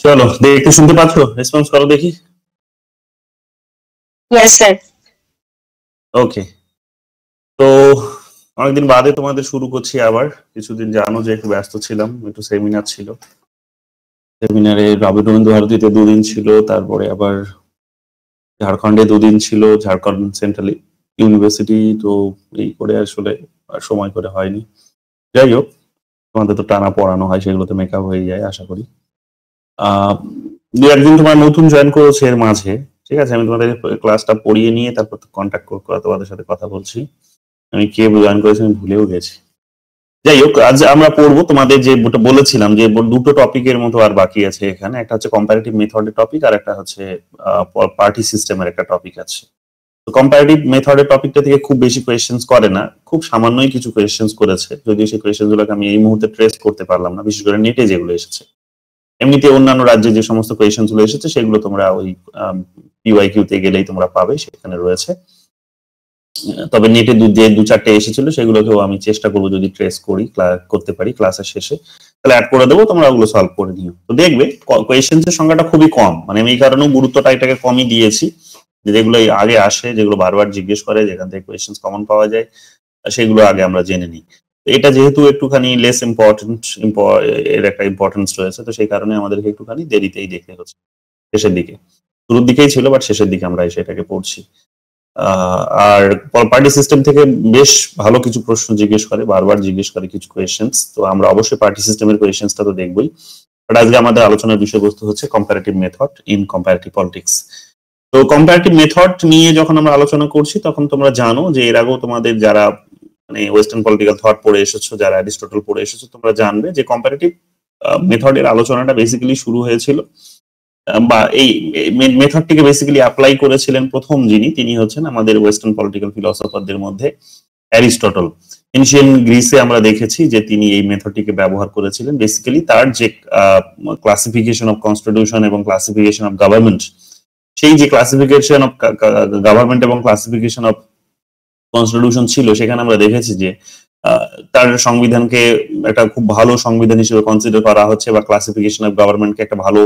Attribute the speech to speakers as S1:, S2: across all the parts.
S1: চলো দেখতে শুনতে পাচ্ছ, রেসপন্স করো দেখি।
S2: Yes sir.
S1: ওকে, তো অনেকদিন বাদে তোমাদের শুরু করছি আবার। কিছুদিন জানো যে একটু ব্যস্ত ছিলাম, একটু সেমিনার ছিল। সেমিনারে রবীন্দ্র ভারতীতে 2 দিন ছিল, তারপরে আবার ঝাড়খণ্ডে 2 দিন ছিল, ঝাড়খণ্ড সেন্ট্রাল ইউনিভার্সিটি। তো এই করে আসলে আর সময় করে হয়নি। যাই হোক, তোমাদের তো টানা পড়ানো হয়, সেগুলোতে মেকআপ হয়ে যায় আশা করি। আহ 2-1 দিন তোমার নতুন জয়েন করেছে এর মাঝে, ঠিক আছে? আমি তোমাদের ক্লাসটা পড়িয়ে নিয়ে তারপর কন্ট্যাক্ট করে তোমাদের সাথে কথা বলছি। আমি কে জয়েন করেছি আমি ভুলেও গেছি। যাই হোক, আজ আমরা পড়বো তোমাদের যে বলেছিলাম যে 2টো টপিকের মতো আর বাকি আছে এখানে। একটা হচ্ছে কম্পারেটিভ মেথডের টপিক, আর একটা হচ্ছে পার্টি সিস্টেমের একটা টপিক আছে। তো কম্পারেটিভ মেথডের টপিকটা থেকে খুব বেশি কোয়েশ্চেন্স করে না, খুব সামান্যই কিছু কোয়েশ্চেন্স করেছে, যদিও সেই কোয়েশ্চেন গুলোকে আমি এই মুহূর্তে ট্রেস করতে পারলাম না, বিশেষ করে নেটে যেগুলো এসেছে। এমনিতে অন্যান্য রাজ্যে যে সমস্ত কোয়েশ্চেন গুলো এসেছে সেগুলো তোমরা ওই পিওয়াইকিউ তে গেলেই তোমরা পাবে, সেখানে রয়েছে। তবে নেটে যে 2-4টে এসেছিল সেগুলোকেও আমি চেষ্টা করবো যদি ট্রেস করি করতে পারি ক্লাসের শেষে, তাহলে অ্যাড করে দেবো, তোমরা ওগুলো সলভ করে নিও। তো দেখবে কোয়েশ্চেন্স এর সংখ্যাটা খুবই কম, মানে আমি এই কারণেও গুরুত্বটা এটাকে কমই দিয়েছি, যেগুলো আগে আসে, যেগুলো বারবার জিজ্ঞেস করে, যেখান থেকে কোয়েশ্চেন্স কমন পাওয়া যায়, সেগুলো আগে আমরা জেনে নিই। এটা যেহেতু একটুখানি লেস ইম্পর্টেন্ট, এর একটা ইম্পর্টেন্স রয়েছে, তো সেই কারণে আমাদেরকে একটুখানি দেরিতেই দেখতে হচ্ছে। শেষের দিকে, শুরুর দিকেই ছিল, বাট শেষের দিকে আমরা সেটাকে পড়ছি। আর পার্টি সিস্টেম থেকে বেশ ভালো কিছু প্রশ্ন জিজ্ঞেস করে, বারবার জিজ্ঞেস করে কিছু কোয়েশ্চেন্স। তো আমরা অবশ্যই পার্টি সিস্টেমের কোয়েশ্চেন্সটা তো দেখবই, বাট আজকে আমাদের আলোচনার বিষয়বস্তু হচ্ছে comparative method in comparative politics. তো কম্পারেটিভ মেথড নিয়ে যখন আমরা আলোচনা করছি, তখন তোমরা জানো যে এর আগেও তোমাদের যারা মানে ওয়েস্টার্ন পলিটিক্যাল থট পড়ে এসেছো, যারা অ্যারিস্টটল পড়ে এসেছো, তোমরা জানবে যে কম্পারেটিভ মেথডের আলোচনাটা বেসিক্যালি শুরু হয়েছিল, বা এই মেথডটিকে বেসিক্যালি অ্যাপ্লাই করেছিলেন প্রথম যিনি, তিনি হচ্ছেন আমাদের ওয়েস্টার্ন পলিটিক্যাল ফিলসফারদের মধ্যে অ্যারিস্টটল। এনশিয়েন্ট গ্রিসে আমরা দেখেছি যে তিনি এই মেথডটিকে ব্যবহার করেছিলেন। বেসিক্যালি তার যে ক্লাসিফিকেশন অফ কনস্টিটিউশন এবং ক্লাসিফিকেশন অফ গভর্নমেন্ট, সেই যে ক্লাসিফিকেশন অফ গভর্নমেন্ট এবং ক্লাসিফিকেশন অফ কনস্টিটিউশন ছিল, সেখানে আমরা দেখেছি যে তার সংবিধানকে একটা খুব ভালো সংবিধান হিসেবে কনসিডার করা হচ্ছে, বা ক্লাসিফিকেশন অফ গভর্নমেন্টকে একটা ভালো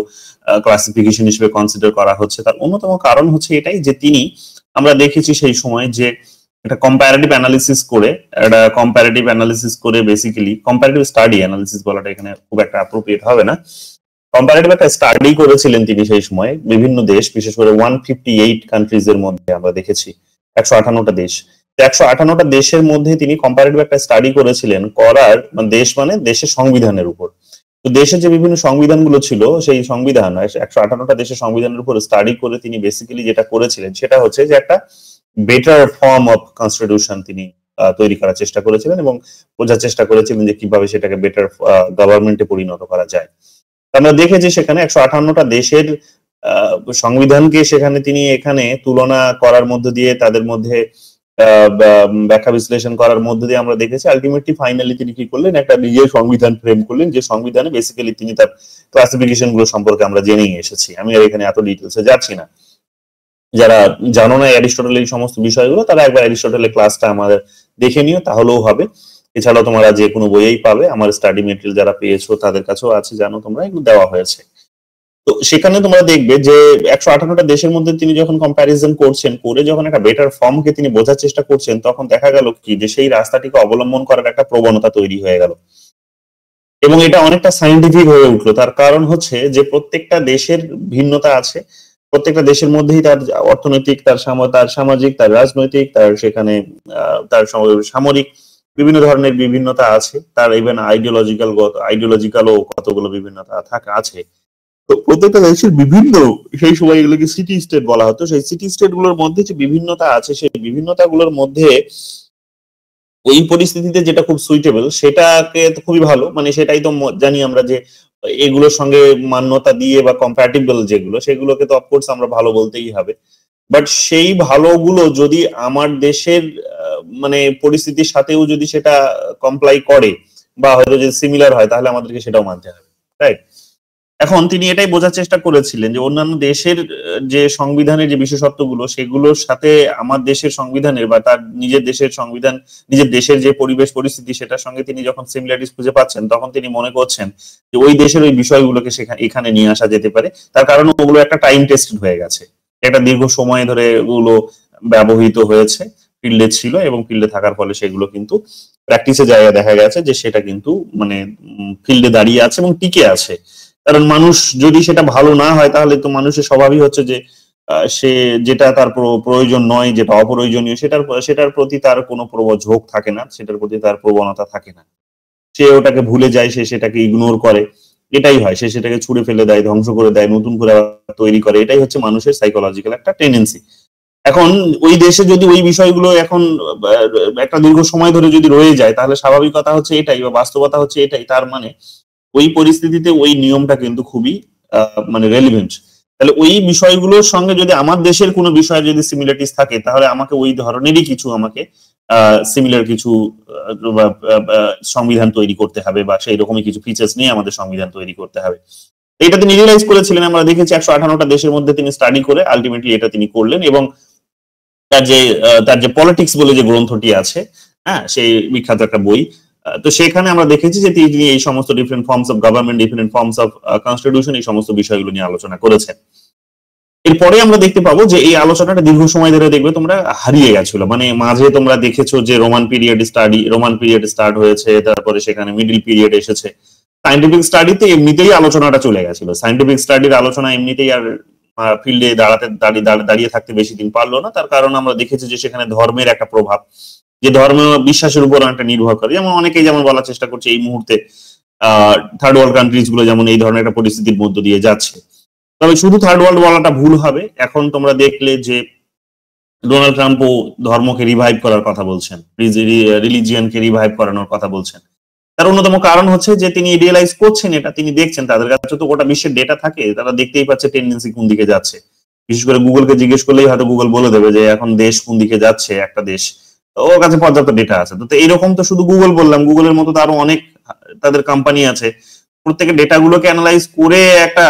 S1: ক্লাসিফিকেশন হিসেবে কনসিডার করা হচ্ছে। তার অন্যতম কারণ হচ্ছে এটাই যে তিনি, আমরা দেখেছি সেই সময় যে একটা কম্পারেটিভ অ্যানালিসিস করে বেসিক্যালি কম্পারেটিভ স্টাডি অ্যানালিসিস বলাটা এখানে খুব একটা অ্যাপ্রোপ্রিয়েট হবে না, কম্পারেটিভ একটা স্টাডি করেছিলেন তিনি সেই সময় বিভিন্ন দেশ, বিশেষ করে 158 কান্ট্রিজ এর মধ্যে আমরা দেখেছি 158টা দেশ। 158টা দেশের মধ্যে তিনি কম্পারেটিভ একটা স্টাডি করেছিলেন, করার দেশ মানে দেশের সংবিধানের উপর। তো দেশের যে বিভিন্ন সংবিধানগুলো ছিল, সেই সংবিধান 158টা দেশের সংবিধানের উপর স্টাডি করে তিনি বেসিক্যালি যেটা করেছিলেন সেটা হচ্ছে যে একটা বেটার ফর্ম অফ কনস্টিটিউশন তিনি তৈরি করার চেষ্টা করেছিলেন, এবং বোঝার চেষ্টা করেছিলেন যে কিভাবে সেটাকে বেটার গভর্নমেন্টে পরিণত করা যায়। আমরা দেখেছি সেখানে 158টা দেশের সংবিধানকে সেখানে তিনি এখানে তুলনা করার মধ্য দিয়ে, তাদের মধ্যে ব্যাখ্যা বিশ্লেষণ করার মধ্য দিয়ে আমরা দেখেছি আলটিমেটলি ফাইনালি তিনি কি করলেন, একটা নিজের সংবিধান ফ্রেম করলেন, যে সংবিধানে বেসিক্যালি তিনি তার ক্লাসিফিকেশন গুলো সম্পর্কে আমরা জেনেই এসেছি। আমি আর এখানে এত ডিটেলসে যাচ্ছি না, যারা জানো না অ্যারিস্টটলের এই সমস্ত বিষয়গুলো, তারা একবার অ্যারিস্টটলের ক্লাসটা আমাদের দেখে নিও, তাহলেও হবে। এছাড়াও তোমরা যে কোনো বইয়েই পাবে, আমার স্টাডি মেটেরিয়াল যারা পেয়েছো তাদের কাছেও আছে, জানো তোমরা, এগুলো দেওয়া হয়েছে। তো সেখানে তোমরা দেখবে যে 158টা দেশের মধ্যে তিনি যখন কম্প্যারিজন করছেন, করে যখন একটা বেটার ফর্মকে তিনি বোঝার চেষ্টা করছেন, তখন দেখা গেল কি যে সেই রাস্তাটিকে অবলম্বন করার একটা প্রবণতা তৈরি হয়ে গেল, এবং এটা অনেকটা সাইন্টিফিক হয়ে উঠলো। তার কারণ হচ্ছে যে প্রত্যেকটা দেশের ভিন্নতা আছে, প্রত্যেকটা দেশের মধ্যেই তার অর্থনৈতিক, তার সামাজিক, তার রাজনৈতিক, তার সেখানে তার সামরিক বিভিন্ন ধরনের বিভিন্নতা আছে, তার ইভেন আইডিওলজিক্যালও কতগুলো বিভিন্নতা আছে। তো প্রত্যেকটা দেশের বিভিন্ন, সেই সময় এগুলোকে সিটি স্টেট বলা হতো, সেই সিটি স্টেট গুলোর মধ্যে যে বিভিন্নতা আছে, সেই বিভিন্নতা গুলোর মধ্যে ওই পরিস্থিতিতে যেটা খুব সুইটেবল সেটাকে তো খুবই ভালো, মানে সেটাই তো জানি আমরা যে এগুলোর সঙ্গে মান্যতা দিয়ে বা কম্প্যাটিবল যেগুলো, সেগুলোকে তো অফকোর্স আমরা ভালো বলতেই হবে। বাট সেই ভালোগুলো যদি আমার দেশের মানে পরিস্থিতির সাথেও যদি সেটা কমপ্লাই করে, বা হয়তো যদি সিমিলার হয়, তাহলে আমাদেরকে সেটাও মানতে হবে, রাইট? এখন তিনি এটাই বোঝার চেষ্টা করেছিলেন যে অন্যান্য দেশের যে সংবিধানের যে বিশেষত্বগুলো সেগুলোর সাথে আমার দেশের সংবিধানের বা তার নিজের দেশের সংবিধান, নিজের দেশের যে পরিবেশ পরিস্থিতি সেটার সঙ্গে তিনি যখন সিমিলারিটিস খুঁজে পাচ্ছেন তখন তিনি মনে করছেন যে ওই দেশের ওই বিষয়গুলোকে সেখানে এখানে নিয়ে আসা যেতে পারে। তার কারণ ওগুলো একটা টাইম টেস্টেড হয়ে গেছে, একটা দীর্ঘ সময় ধরে ওগুলো ব্যবহৃত হয়েছে, ফিল্ডে ছিল এবং ফিল্ডে থাকার ফলে সেগুলো কিন্তু প্র্যাকটিসের জায়গায় দেখা গেছে যে সেটা কিন্তু মানে ফিল্ডে দাঁড়িয়ে আছে এবং টিকে আছে। কারণ মানুষ যদি সেটা ভালো না হয় তাহলে তো মানুষের স্বভাবই হচ্ছে যে সে যেটা তার প্রয়োজন নয়, যেটা অপ্রয়োজনীয় সেটার সেটার প্রতি তার কোনো ঝোঁক থাকে না, সেটার প্রতি তার প্রবণতা থাকে না, সে ওটাকে ভুলে যায়, সে সেটাকে ইগনোর করে। এটাই হয়, সে সেটাকে ছুঁড়ে ফেলে দেয়, ধ্বংস করে দেয়, নতুন করে আবার তৈরি করে। এটাই হচ্ছে মানুষের সাইকোলজিক্যাল একটা টেন্ডেন্সি। এখন ওই দেশে যদি ওই বিষয়গুলো এখন একটা দীর্ঘ সময় ধরে যদি রয়ে যায় তাহলে স্বাভাবিকতা হচ্ছে এটাই বা বাস্তবতা হচ্ছে এটাই, তার মানে ওই পরিস্থিতিতে ওই নিয়মটা কিন্তু খুবই মানে রেলিভেন্ট। তাহলে ওই বিষয়গুলোর সঙ্গে যদি আমার দেশের কোনো বিষয়ে যদি সিমিলারিটিস থাকে তাহলে আমাকে ওই ধরনেরই কিছু আমাকে সিমিলার কিছু সংবিধান তৈরি করতে হবে বা সেই রকমই কিছু ফিচার্স নিয়ে আমাদের সংবিধান তৈরি করতে হবে। এটা তিনি রিয়েলাইজ করেছিলেন, আমরা দেখেছি 158টা দেশের মধ্যে তিনি স্টাডি করে আলটিমেটলি এটা তিনি করলেন। এবং তার যে পলিটিক্স বলে যে গ্রন্থটি আছে, হ্যাঁ, সেই বিখ্যাত একটা বই, তো সেখানে আমরা দেখেছি যে তিনি এই সমস্ত different forms of government, different forms of constitution, এই সমস্ত বিষয়গুলো নিয়ে আলোচনা করেছেন। এরপরে আমরা দেখতে পাবো যে এই আলোচনাটা দীর্ঘ সময় ধরে দেখবে তোমরা হারিয়ে গেছিল, মানে মাঝে তোমরা দেখেছো যে রোমান পিরিয়ড স্টার্ট হয়েছে, তারপরে সেখানে মিডিল পিরিয়ড এসেছে। সাইন্টিফিক স্টাডিতে এমনিতেই আলোচনাটা চলে গেছিল, সাইন্টিফিক স্টাডির আলোচনা এমনিতেই আর ফিল্ডে দাঁড়িয়ে থাকতে বেশি দিন পারলো না। তার কারণ আমরা দেখেছি যে সেখানে ধর্মের একটা প্রভাব, যে ধর্ম বিশ্বাসের উপর অনেকটা নির্ভর করে। যেমন অনেকেই যেমন বলার চেষ্টা করছে এই মুহূর্তে থার্ড ওয়ার্ল্ড কান্ট্রিজ গুলো যেমন এই ধরনের একটা পরিস্থিতির মধ্য দিয়ে যাচ্ছে। তবে শুধু থার্ড ওয়ার্ল্ড বলাটা ভুল হবে। এখন তোমরা দেখলে যে ডোনাল্ড ট্রাম্পও ধর্মকে রিভাইভ করার কথা বলছেন, রিলিজিয়নকে রিভাইভ করানোর কথা বলছেন। তার অন্যতম কারণ হচ্ছে যে তিনি রিয়েলাইজ করছেন, এটা তিনি দেখছেন, তাদের কাছে তো গোটা বিশ্বের ডেটা থাকে, তারা দেখতেই পাচ্ছে টেন্ডেন্সি কোন দিকে যাচ্ছে। বিশেষ করে গুগলকে জিজ্ঞেস করলেই হয়তো গুগল বলে দেবে যে এখন দেশ কোন দিকে যাচ্ছে, একটা দেশ ওর কাছে পর্যাপ্ত ডেটা আছে। তো এইরকম তো শুধু গুগল বললাম, গুগলের মতো তো আরো অনেক তাদের কোম্পানি আছে, প্রত্যেকের ডেটাগুলোকে অ্যানালাইজ করে একটা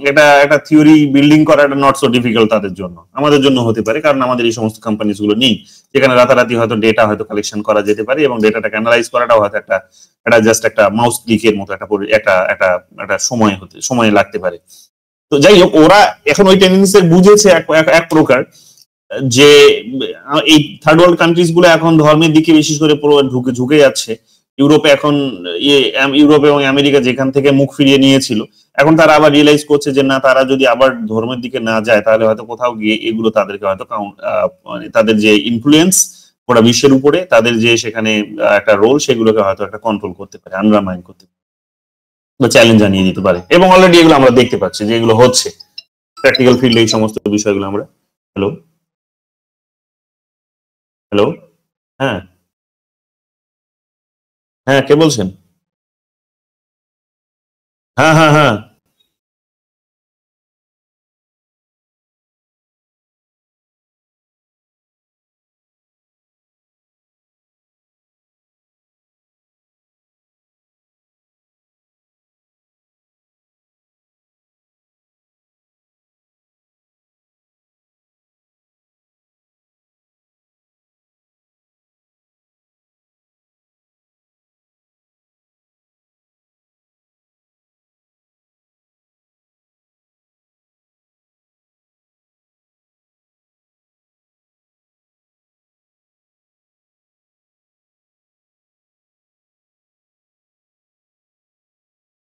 S1: এটা একটা থিওরি বিল্ডিং করাটা নট সো ডিফিকাল্ট তাদের জন্য। আমাদের জন্য হতে পারে, কারণ আমাদের এই সমস্ত কোম্পানিজ গুলো নেই যেখানে রাতারাতি হয়তো ডেটা হয়তো কালেকশন করা যেতে পারে এবং ডেটাটাকে অ্যানালাইজ করাটাও হয়তো একটা এটা জাস্ট একটা মাউস ক্লিকের মতো একটা একটা একটা সময় লাগতে পারে। তো যাই হোক, ওরা এখন ওই টেন্ডেন্সি বুঝেছে এক প্রকার যে এই থার্ড ওয়ার্ল্ড কান্ট্রিজ গুলো এখন ধর্মের দিকে বিশেষ করে পুরো ঝুঁকে যাচ্ছে। ইউরোপে এখন ইউরোপ এবং আমেরিকা যেখান থেকে মুখ ফিরিয়ে নিয়েছিল, এখন তারা আবার রিয়েলাইজ করছে যে না, তারা যদি আবার ধর্মের দিকে না যায় তাহলে হয়তো কোথাও গিয়ে এগুলো তাদেরকে হয়তো মানে তাদের যে ইনফ্লুয়েন্স গোটা বিশ্বের উপরে, তাদের যে সেখানে একটা রোল, সেগুলোকে হয়তো একটা কন্ট্রোল করতে পারে, আন্ডারমাইন করতে পারে বা চ্যালেঞ্জ জানিয়ে দিতে পারে। এবং অলরেডি এগুলো আমরা দেখতে পাচ্ছি যে এগুলো হচ্ছে প্র্যাকটিক্যাল ফিল্ডে, এই সমস্ত বিষয়গুলো আমরা। হ্যালো, হ্যালো, হ্যাঁ, হ্যাঁ, কে বলছেন? হ্যাঁ, হ্যাঁ, হ্যাঁ।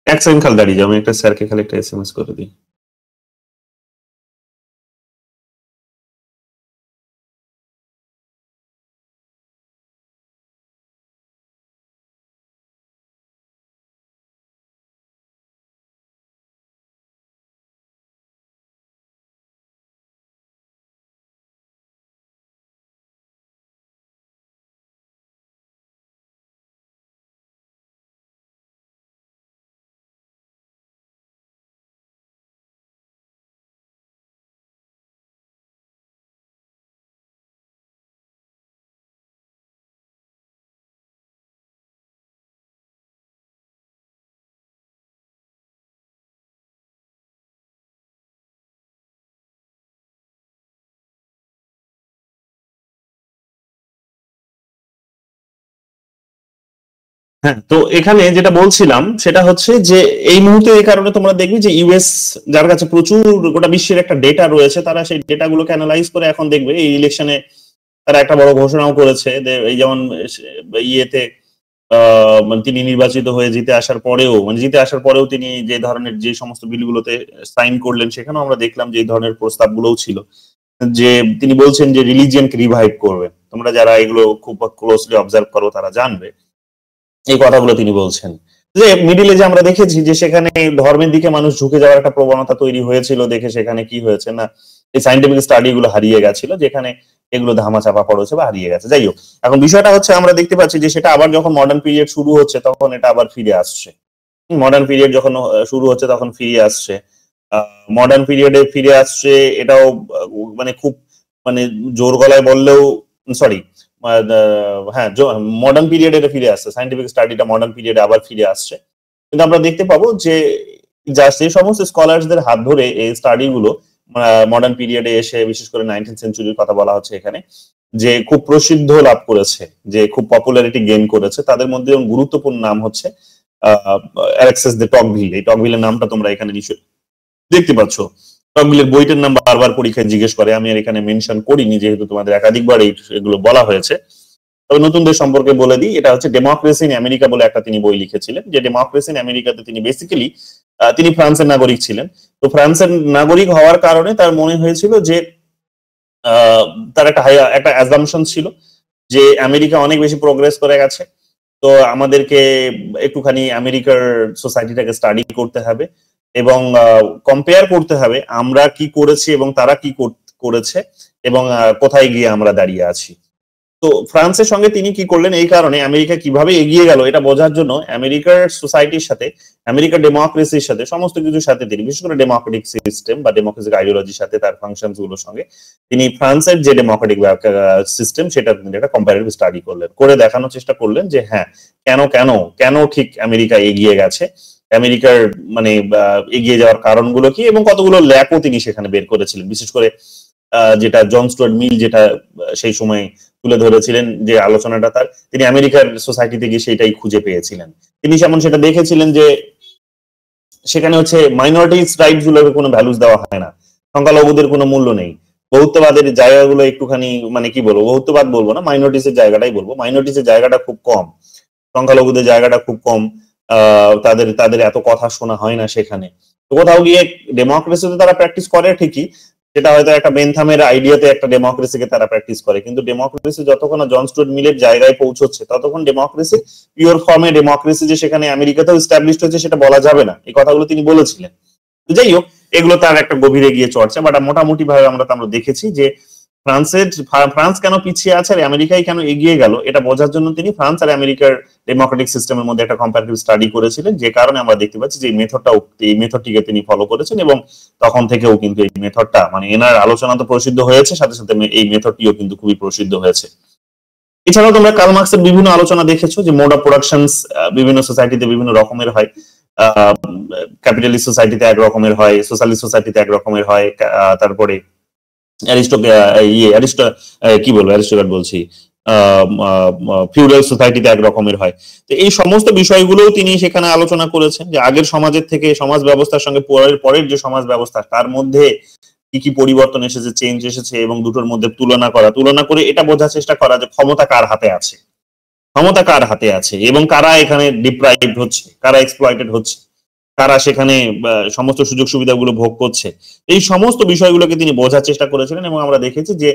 S1: এক সেকেন্ড খালি দাঁড়িয়ে যাও, আমি একটা স্যারকে খালি একটা এসএমএস করে দিই। হ্যাঁ, তো এখানে যেটা বলছিলাম সেটা হচ্ছে যে এই মুহূর্তে এই কারণে তোমরা দেখবে যে ইউএস, যার কাছে প্রচুর গোটা বিশ্বের একটা ডেটা রয়েছে, তারা সেই ডেটাগুলোকে অ্যানালাইজ করে এখন দেখবে এই ইলেকশনে তারা একটা বড় ঘোষণাও করেছে। এই যেমন ইয়েতে মানে তিনি নির্বাচিত হয়ে জিতে আসার পরেও, মানে জিতে আসার পরেও তিনি যে ধরনের যে সমস্ত বিলগুলোতে সাইন করলেন, সেখানেও আমরা দেখলাম যে এই ধরনের প্রস্তাবগুলোও ছিল, যে তিনি বলছেন যে রিলিজিয়নকে রিভাইভ করবে। তোমরা যারা এগুলো খুব ক্লোজলি অবজার্ভ করো তারা জানবে এই কথাগুলো তিনি বলছেন। যে মিডিলে যে আমরা দেখেছি যে সেখানে ধর্মের দিকে মানুষ ঝুঁকে যাওয়ার একটা প্রবণতা তৈরি হয়েছিল, দেখে সেখানে কি হয়েছে না, এই সাইন্টিফিক স্টাডি গুলো হারিয়ে গেছিল, যেখানে এগুলো ধামা চাপা পড়েছে বা হারিয়ে গেছে। যাই হোক, এখন বিষয়টা হচ্ছে আমরা দেখতে পাচ্ছি যে সেটা আবার যখন মডার্ন পিরিয়ড শুরু হচ্ছে তখন এটা আবার ফিরে আসছে। মডার্ন পিরিয়ড যখন শুরু হচ্ছে তখন ফিরে আসছে, মডার্ন পিরিয়ডে ফিরে আসছে। এটাও মানে খুব মানে জোর গলায় বললেও, সরি, হ্যাঁ, মডার্ন পিরিয়ডে এটা ফিরে আসছে, সাইন্টিফিক স্টাডিটা মডার্ন পিরিয়ডে আবার ফিরে আসছে। কিন্তু আমরা দেখতে পাবো যে যে সমস্ত স্কলারসদের হাত ধরে এই স্টাডি গুলো মডার্ন পিরিয়ডে এসে, বিশেষ করে 19th সেঞ্চুরির কথা বলা হচ্ছে এখানে, যে খুব প্রসিদ্ধ লাভ করেছে, যে খুব পপুলারিটি গেইন করেছে, তাদের মধ্যে গুরুত্বপূর্ণ নাম হচ্ছে অ্যালেক্সিস দে টকভিল। এই টকভিলের নামটা তোমরা এখানে নিশ্চয়ই দেখতে পাচ্ছ। টকভিলের বইটার নাম বারবার পরীক্ষায় জিজ্ঞেস করে, আমি আর এখানে মেনশন করিনি যেহেতু তোমাদের একাধিকবার এগুলো বলা হয়েছে। তবে নতুনদের সম্পর্কে বলে দিই, এটা হচ্ছে ডেমোক্রেসি ইন আমেরিকা বলে একটা তিনি বই লিখেছিলেন। যে ডেমোক্রেসি ইন আমেরিকাতে তিনি বেসিক্যালি, তিনি ফ্রান্সের নাগরিক ছিলেন। তো ফ্রান্সের নাগরিক হওয়ার কারণে তার মনে হয়েছিল যে তার একটা অ্যাজাম্পশন ছিল যে আমেরিকা অনেক বেশি প্রোগ্রেস করে গেছে, তো আমাদেরকে একটুখানি আমেরিকার সোসাইটিটাকে স্টাডি করতে হবে এবং কম্পেয়ার করতে হবে আমরা কি করেছি এবং তারা কি করেছে এবং কোথায় গিয়ে আমরা দাঁড়িয়ে আছি। তো ফ্রান্সের সঙ্গে তিনি কি করলেন, এই কারণে আমেরিকা কিভাবে এগিয়ে গেল এটা বোঝার জন্য আমেরিকার সোসাইটির সাথে, আমেরিকার ডেমোক্রেসির সাথে, সমস্ত কিছুর সাথে তিনি, বিশেষ করে ডেমোক্রেটিক সিস্টেম বা ডেমোক্রেটিক আইডিওলজির সাথে তার ফাংশনস গুলোর সঙ্গে তিনি ফ্রান্সের যে ডেমোক্রেটিক সিস্টেম সেটা তিনি একটা কম্পারেটিভ স্টাডি করলেন, করে দেখানোর চেষ্টা করলেন যে হ্যাঁ, কেন কেন কেন ঠিক আমেরিকা এগিয়ে গেছে, আমেরিকার মানে এগিয়ে যাওয়ার কারণগুলো কি, এবং কতগুলো ল্যাকও তিনি সেখানে বের করেছিলেন। বিশেষ করে যেটা জন স্টুয়ার্ট মিল যেটা সেই সময় তুলে ধরেছিলেন, যে আলোচনাটা তার, তিনি আমেরিকার সোসাইটিতে গিয়ে সেটাই খুঁজে পেয়েছিলেন। তিনি যেমন সেটা দেখেছিলেন যে সেখানে হচ্ছে মাইনরিটিস রাইটস গুলোকে কোনো ভ্যালুস দেওয়া হয় না, সংখ্যালঘুদের কোনো মূল্য নেই, বহুত্ববাদের জায়গাগুলো একটুখানি, মানে কি বলবো, বহুত্ববাদ বলবো না, মাইনরিটিসের জায়গাটাই বলবো, মাইনরিটিসের জায়গাটা খুব কম, সংখ্যালঘুদের জায়গাটা খুব কম, তাদের তাদের এত কথা শোনা হয় না সেখানে। তো কোথাও গিয়ে ডেমোক্রেসিতে তারা প্র্যাকটিস করে ঠিকই, সেটা হয়তো একটা বেনথামের আইডিয়াতে একটা ডেমোক্রেসিকে তারা প্র্যাকটিস করে, কিন্তু ডেমোক্রেসি যতক্ষণ জন স্টুয়ার্ট মিলের জায়গায় পৌঁছচ্ছে ততক্ষণ ডেমোক্রেসি পিওর ফর্মে ডেমোক্রেসি যে সেখানে আমেরিকাতেও এস্টাবলিশড হয়েছে সেটা বলা যাবে না, এই কথাগুলো তিনি বলেছিলেন। যাই হোক, এগুলো তার একটা গভীরে গিয়ে চর্চা, বাট মোটামুটি ভাবে আমরা দেখেছি যে ফ্রান্স কেন পিছিয়ে আছে আর আমেরিকায় কেন এগিয়ে গেল, এটা বোঝার জন্য তিনি ফ্রান্স আর আমেরিকার ডেমোক্রেটিক সিস্টেমের মধ্যে একটা কম্পারেটিভ স্টাডি করেছিলেন, যে কারণে আমরা দেখতে পাচ্ছি যে এই মেথডটিকে তিনি ফলো করেছেন, এবং তখন থেকেও কিন্তু এই মেথডটা, মানে এনার আলোচনা তো প্রসিদ্ধ হয়েছে, সাথে সাথে এই মেথডটিও কিন্তু খুবই প্রসিদ্ধ হয়েছে। এছাড়াও তোমরা কার্ল মার্কসের বিভিন্ন আলোচনা দেখেছো, যে মোড অফ প্রোডাকশনস বিভিন্ন সোসাইটিতে বিভিন্ন রকমের হয়, ক্যাপিটালিস্ট সোসাইটিতে এক রকমের হয়, সোশ্যালিস্ট সোসাইটিতে এক রকমের হয়, তারপরে অ্যারিস্টোক্র্যাট বলছি, ফিউডাল সোসাইটিতে এক রকমের হয়। তো এই সমস্ত বিষয়গুলোও তিনি সেখানে আলোচনা করেছেন, যে আগের সমাজের থেকে সমাজ ব্যবস্থার সঙ্গে পরের যে সমাজ ব্যবস্থা তার মধ্যে কি কি পরিবর্তন এসেছে, চেঞ্জ এসেছে, এবং দুটোর মধ্যে তুলনা করে এটা বোঝার চেষ্টা করা যে ক্ষমতা কার হাতে আছে এবং কারা এখানে ডিপ্রাইভড হচ্ছে, কারা এক্সপ্লয়েটেড হচ্ছে, কারা সেখানে সমস্ত সুযোগ সুবিধাগুলো ভোগ করছে। এই সমস্ত বিষয়গুলোকে তিনি বোঝার চেষ্টা করেছিলেন, এবং আমরা দেখেছি যে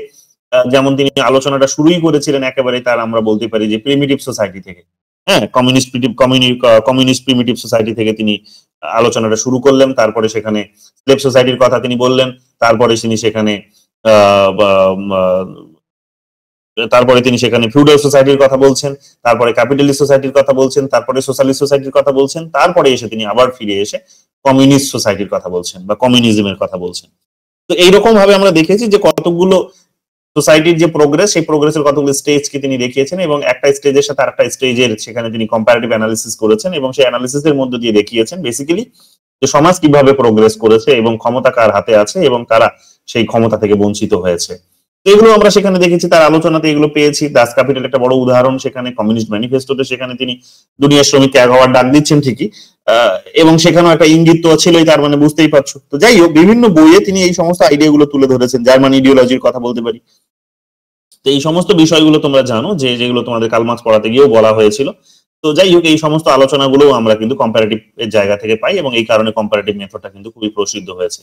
S1: যেমন তিনি আলোচনাটা শুরুই করেছিলেন একেবারে তার, আমরা বলতে পারি যে প্রিমিটিভ সোসাইটি থেকে, হ্যাঁ, কমিউনিস্ট প্রিমিটিভ সোসাইটি থেকে তিনি আলোচনাটা শুরু করলেন। তারপরে সেখানে স্লেভ সোসাইটির কথা তিনি বললেন, তারপরে তিনি সেখানে ফিউডাল সোসাইটির কথা বলছেন, তারপরে ক্যাপিটালিস্ট সোসাইটির কথা বলছেন, তারপরে সোশ্যালিস্ট সোসাইটির কথা বলছেন, তারপরে এসে তিনি আবার ফিরে এসে কমিউনিস্ট সোসাইটির কথা বলছেন বা কমিউনিজমের কথা বলছেন। তো এইরকম ভাবে আমরা দেখেছি যে কতগুলো সোসাইটির যে প্রোগ্রেস, সেই প্রোগ্রেসের কতগুলো স্টেজকে তিনি দেখিয়েছেন, এবং একটা স্টেজের সাথে আরেকটা স্টেজের সেখানে তিনি কম্পারেটিভ অ্যানালিসিস করেছেন, এবং সেই অ্যানালিসিসের মধ্যে দিয়ে দেখিয়েছেন বেসিক্যালি যে সমাজ কিভাবে প্রোগ্রেস করেছে এবং ক্ষমতা কার হাতে আছে এবং কারা সেই ক্ষমতা থেকে বঞ্চিত হয়েছে। এগুলো আমরা সেখানে দেখেছি, তার আলোচনাতে এগুলো পেয়েছি। দাস ক্যাপিটাল একটা বড় উদাহরণ, সেখানে কমিউনিস্ট ম্যানিফেস্টোতে সেখানে তিনি দুনিয়ার শ্রমিক ত্যাগ হওয়ার ডাক দিচ্ছেন ঠিকই, এবং সেখানেও একটা ইঙ্গিত তো ছিলই, তার মানে বুঝতেই পারছো। তো যাই হোক, বিভিন্ন বইয়ে তিনি এই সমস্ত আইডিয়া গুলো তুলে ধরেছেন। জার্মান ইডিওলজির কথা বলতে পারি। তো এই সমস্ত বিষয়গুলো তোমরা জানো, যে যেগুলো তোমাদের কার্ল মার্কস পড়াতে গিয়েও বলা হয়েছিল। তো যাই হোক, এই সমস্ত আলোচনাগুলো আমরা কিন্তু কম্পারেটিভ এর জায়গা থেকে পাই, এবং এই কারণে কম্পারেটিভ মেথডটা কিন্তু খুবই প্রসিদ্ধ হয়েছে।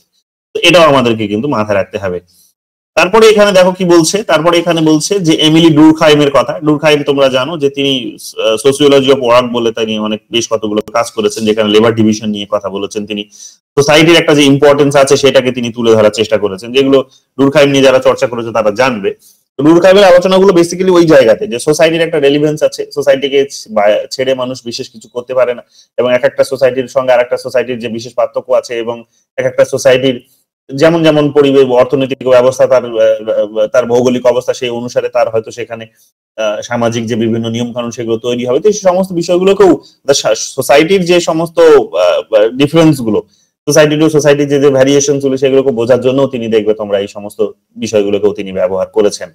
S1: তো এটাও আমাদেরকে কিন্তু মাথায় রাখতে হবে। তারপরে এখানে দেখো কি বলছে, তারপরে এখানে বলছে যে এমিলি ডুরখাইমের কথা। ডুরখাইম তোমরা জানো যে তিনি সোসিওলজি অফ ওয়ার্ক বলে তিনি অনেক বেশ কতগুলো কাজ করেছেন, যেখানে লেবার ডিভিশন নিয়ে কথা বলেছেন তিনি। সোসাইটির একটা যে ইম্পর্টেন্স আছে সেটাকে তিনি তুলে ধরার চেষ্টা করেছেন, যেগুলো ডুরখাইম নিয়ে যারা চর্চা করেছে তারা জানবে। ডুরখাইমের আলোচনাগুলো বেসিক্যালি ওই জায়গাতে যে সোসাইটির একটা রেলিভেন্স আছে, সোসাইটিকে ছেড়ে মানুষ বিশেষ কিছু করতে পারে না, এবং এক একটা সোসাইটির সঙ্গে আর একটা সোসাইটির যে বিশেষ পার্থক্য আছে, এবং এক একটা সোসাইটির যেমন যেমন পরিবেশ, অর্থনৈতিক ব্যবস্থা, তার ভৌগোলিক অবস্থা, সেই অনুসারে তার হয়তো সেখানে সামাজিক যে বিভিন্ন নিয়ম কানুন সেগুলো তৈরি হবে। তো সেই সমস্ত বিষয়গুলোকেও সোসাইটির যে সমস্ত ডিফারেন্স গুলো, সোসাইটি টু সোসাইটির যে ভ্যারিয়েশন গুলো, সেগুলোকে বোঝার জন্য তিনি দেখবে তোমরা এই সমস্ত বিষয়গুলোকেও তিনি ব্যবহার করেছেন।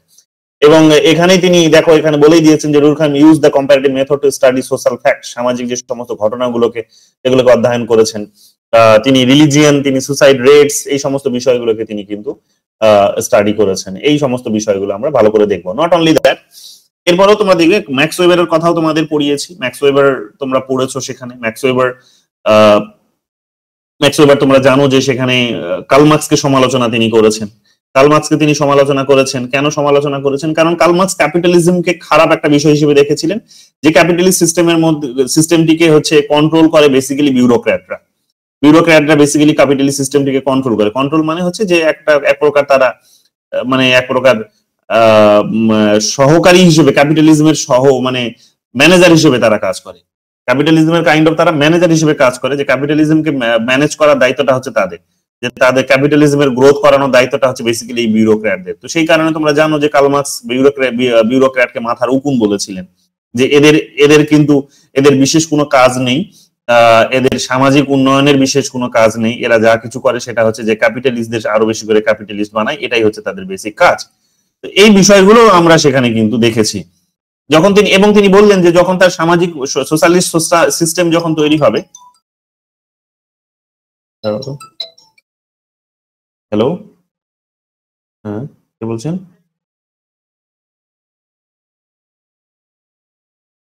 S1: এবং এখানেই তিনি দেখো এখানে বলেই দিয়েছেন যে Durkheim use the comparative method to study social fact, সামাজিক যে সমস্ত ঘটনাগুলোকে এগুলোকে অধ্যয়ন করেছেন। তিনি রিলিজিয়ান, তিনি সুসাইড রেটস, এই সমস্ত বিষয়গুলোকে তিনি কিন্তু স্টাডি করেছেন। এই সমস্ত বিষয়গুলো আমরা ভালো করে দেখবো। নট অনলি দ্যাট, এরপরেও তোমরা দেখবে ম্যাক্স ওয়েবারের কথাও তোমাদের পড়িয়েছি। ম্যাক্স ওয়েবার তোমরা পড়েছো সেখানে। ম্যাক্স ওয়েবার তোমরা জানো যে সেখানে কার্ল মার্কসকে সমালোচনা তিনি করেছেন। কার্ল মার্কসকে তিনি সমালোচনা করেছেন। কেন সমালোচনা করেছেন? কারণ কার্ল মার্কস ক্যাপিটালিজমকে খারাপ একটা বিষয় হিসেবে দেখেছিলেন, যে ক্যাপিটালিস্ট সিস্টেমের মধ্যে সিস্টেমটিকে হচ্ছে কন্ট্রোল করে বেসিক্যালি বিউরোক্র্যাটরা। বিউরোক্র্যাটরা বেসিক্যালি ক্যাপিটালিস্ট সিস্টেমটিকে কন্ট্রোল করে। কন্ট্রোল মানে হচ্ছে যে এক প্রকার তারা মানে এক প্রকার সহকারী হিসেবে, ক্যাপিটালিজমের মানে ম্যানেজার হিসেবে তারা কাজ করে। ক্যাপিটালিজমের কাইন্ড অফ তারা ম্যানেজার হিসেবে কাজ করে, যে ক্যাপিটালিজমকে ম্যানেজ করার দায়িত্বটা হচ্ছে তাদের, যে তাদের ক্যাপিটালিজমের গ্রোথ করানোর দায়িত্বটা হচ্ছে বেসিক্যালি এই বিউরোক্র্যাটদের। তো সেই কারণে তোমরা জানো যে কার্ল মার্কস বিউরোক্র্যাটকে মাথার উকুন বলেছিলেন, যে এদের কিন্তু এদের বিশেষ কোনো কাজ নেই, এদের সামাজিক উন্নয়নের বিশেষ কোনো কাজ নেই। এরা যা কিছু করে সেটা হচ্ছে যে ক্যাপিটালিস্টদের আরো বেশি করে ক্যাপিটালিস্ট বানায়, এটাই হচ্ছে তাদের বেসিক কাজ। তো এই বিষয়গুলো আমরা সেখানে কিন্তু দেখেছি। যখন তিনি বললেন যে যখন তার সামাজিক সোশ্যালিস্ট সিস্টেম যখন তৈরি হবে। হ্যালো, হ্যাঁ কে বলছেন?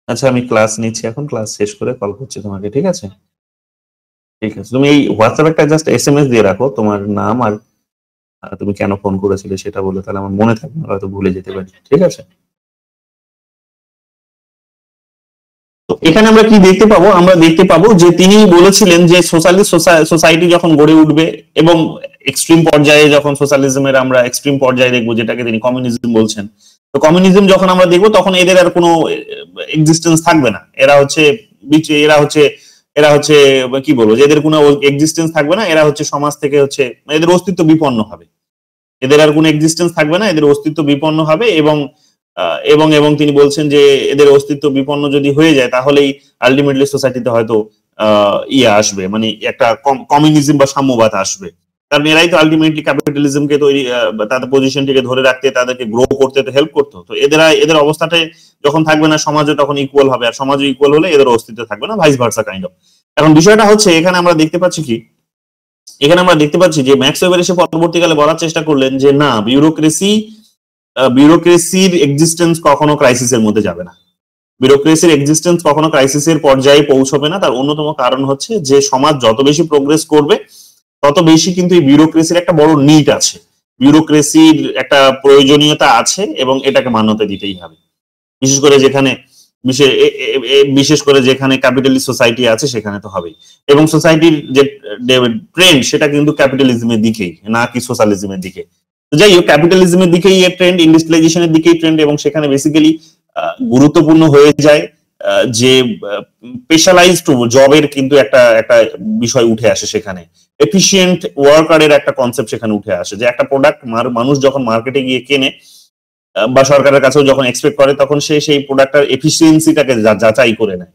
S1: আচ্ছা, আমি ক্লাস নিচ্ছি এখন, ক্লাস শেষ করে কল করছি তোমাকে, ঠিক আছে? ঠিক আছে, তুমি এই হোয়াটসঅ্যাপ একটা জাস্ট এসএমএস দিয়ে রাখো তোমার নাম আর তুমি কেন ফোন করেছিলে সেটা বলে, তাহলে আমার মনে থাকবে, হয়তো ভুলে যেতে পারি, ঠিক আছে? তো এখানে আমরা কি দেখতে পাবো? আমরা দেখতে পাবো যে তিনি বলেছিলেন যে সোশ্যালিস্ট সোসাইটি যখন গড়ে উঠবে, এবং এক্সট্রিম পর্যায়ে যখন সোশ্যালিজমের আমরা এক্সট্রিম পর্যায়ে দেখবো, যেটাকে তিনি কমিউনিজম বলছেন। তো কমিউনিজম যখন আমরা দেখবো তখন এদের আর কোনো এক্সিস্টেন্স থাকবে না। এরা হচ্ছে কি বলবো, যে এদের কোনো এক্সিস্টেন্স থাকবে না। এরা হচ্ছে সমাজ থেকে হচ্ছে এদের অস্তিত্ব বিপন্ন হবে। এদের আর কোনো এক্সিস্টেন্স থাকবে না, এদের অস্তিত্ব বিপন্ন হবে। এবং তিনি বলছেন যে এদের অস্তিত্ব বিপন্ন যদি হয়ে যায়, তাহলেই আলটিমেটলি সোসাইটিতে হয়তো আসবে, মানে একটা কমিউনিজম বা সাম্যবাদ আসবে। কারণ এরাই তো আলটিমেটলি ক্যাপিটালিজমকে তৈরি, তাদের পজিশনটিকে ধরে রাখতে, তাদেরকে গ্রো করতে তো হেল্প করতো। তো এদের অবস্থাটা যখন থাকবে না সমাজে, তখন ইকুয়াল হবে, আর সমাজে ইকুয়াল হলে এদের অস্তিত্ব থাকবে না, ভাইস ভার্সা কাইন্ড অফ। এখন বিষয়টা হচ্ছে এখানে আমরা দেখতে পাচ্ছি কি, এখানে আমরা দেখতে পাচ্ছি যে ম্যাক্স ওয়েবার এসে পরবর্তীকালে বলার চেষ্টা করলেন যে না, বিউরোক্রেসির এক্সিস্টেন্স কখনো ক্রাইসিসের মধ্যে যাবে না। বিউরোক্রেসির এক্সিস্টেন্স কখনো ক্রাইসিসের পর্যায়ে পৌঁছবে না। তার অন্যতম কারণ হচ্ছে যে সমাজ যত বেশি প্রোগ্রেস করবে, তত বেশি কিন্তু এই বিউরোক্রেসির একটা বড় নিড আছে, বিউরোক্রেসির একটা প্রয়োজনীয়তা আছে, এবং এটাকে মান্যতা দিতেই হবে। বিশেষ করে যেখানে ক্যাপিটালিস্ট সোসাইটি আছে সেখানে তো হবেই। এবং সোসাইটির যে ট্রেন্ড সেটা কিন্তু ক্যাপিটালিজমের দিকেই, না কি সোশ্যালিজমের দিকে। যাই হোক, ক্যাপিটালিজমের দিকেই এর ট্রেন্ড, ইন্ডাস্ট্রিয়ালাইজেশনের দিকেই ট্রেন্ড, এবং সেখানে বেসিক্যালি গুরুত্বপূর্ণ হয়ে যায় যে স্পেশালাইজড জবের কিন্তু একটা বিষয় উঠে আসে সেখানে। এফিশিয়েন্ট ওয়ার্কারের একটা কনসেপ্ট সেখানে উঠে আসে, যে একটা প্রোডাক্ট মানুষ যখন মার্কেটে গিয়ে কেনে বা সরকারের কাছেও যখন এক্সপেক্ট করে, তখন সে সেই প্রোডাক্টের এফিসিয়েন্সিটাকে যাচাই করে নেয়।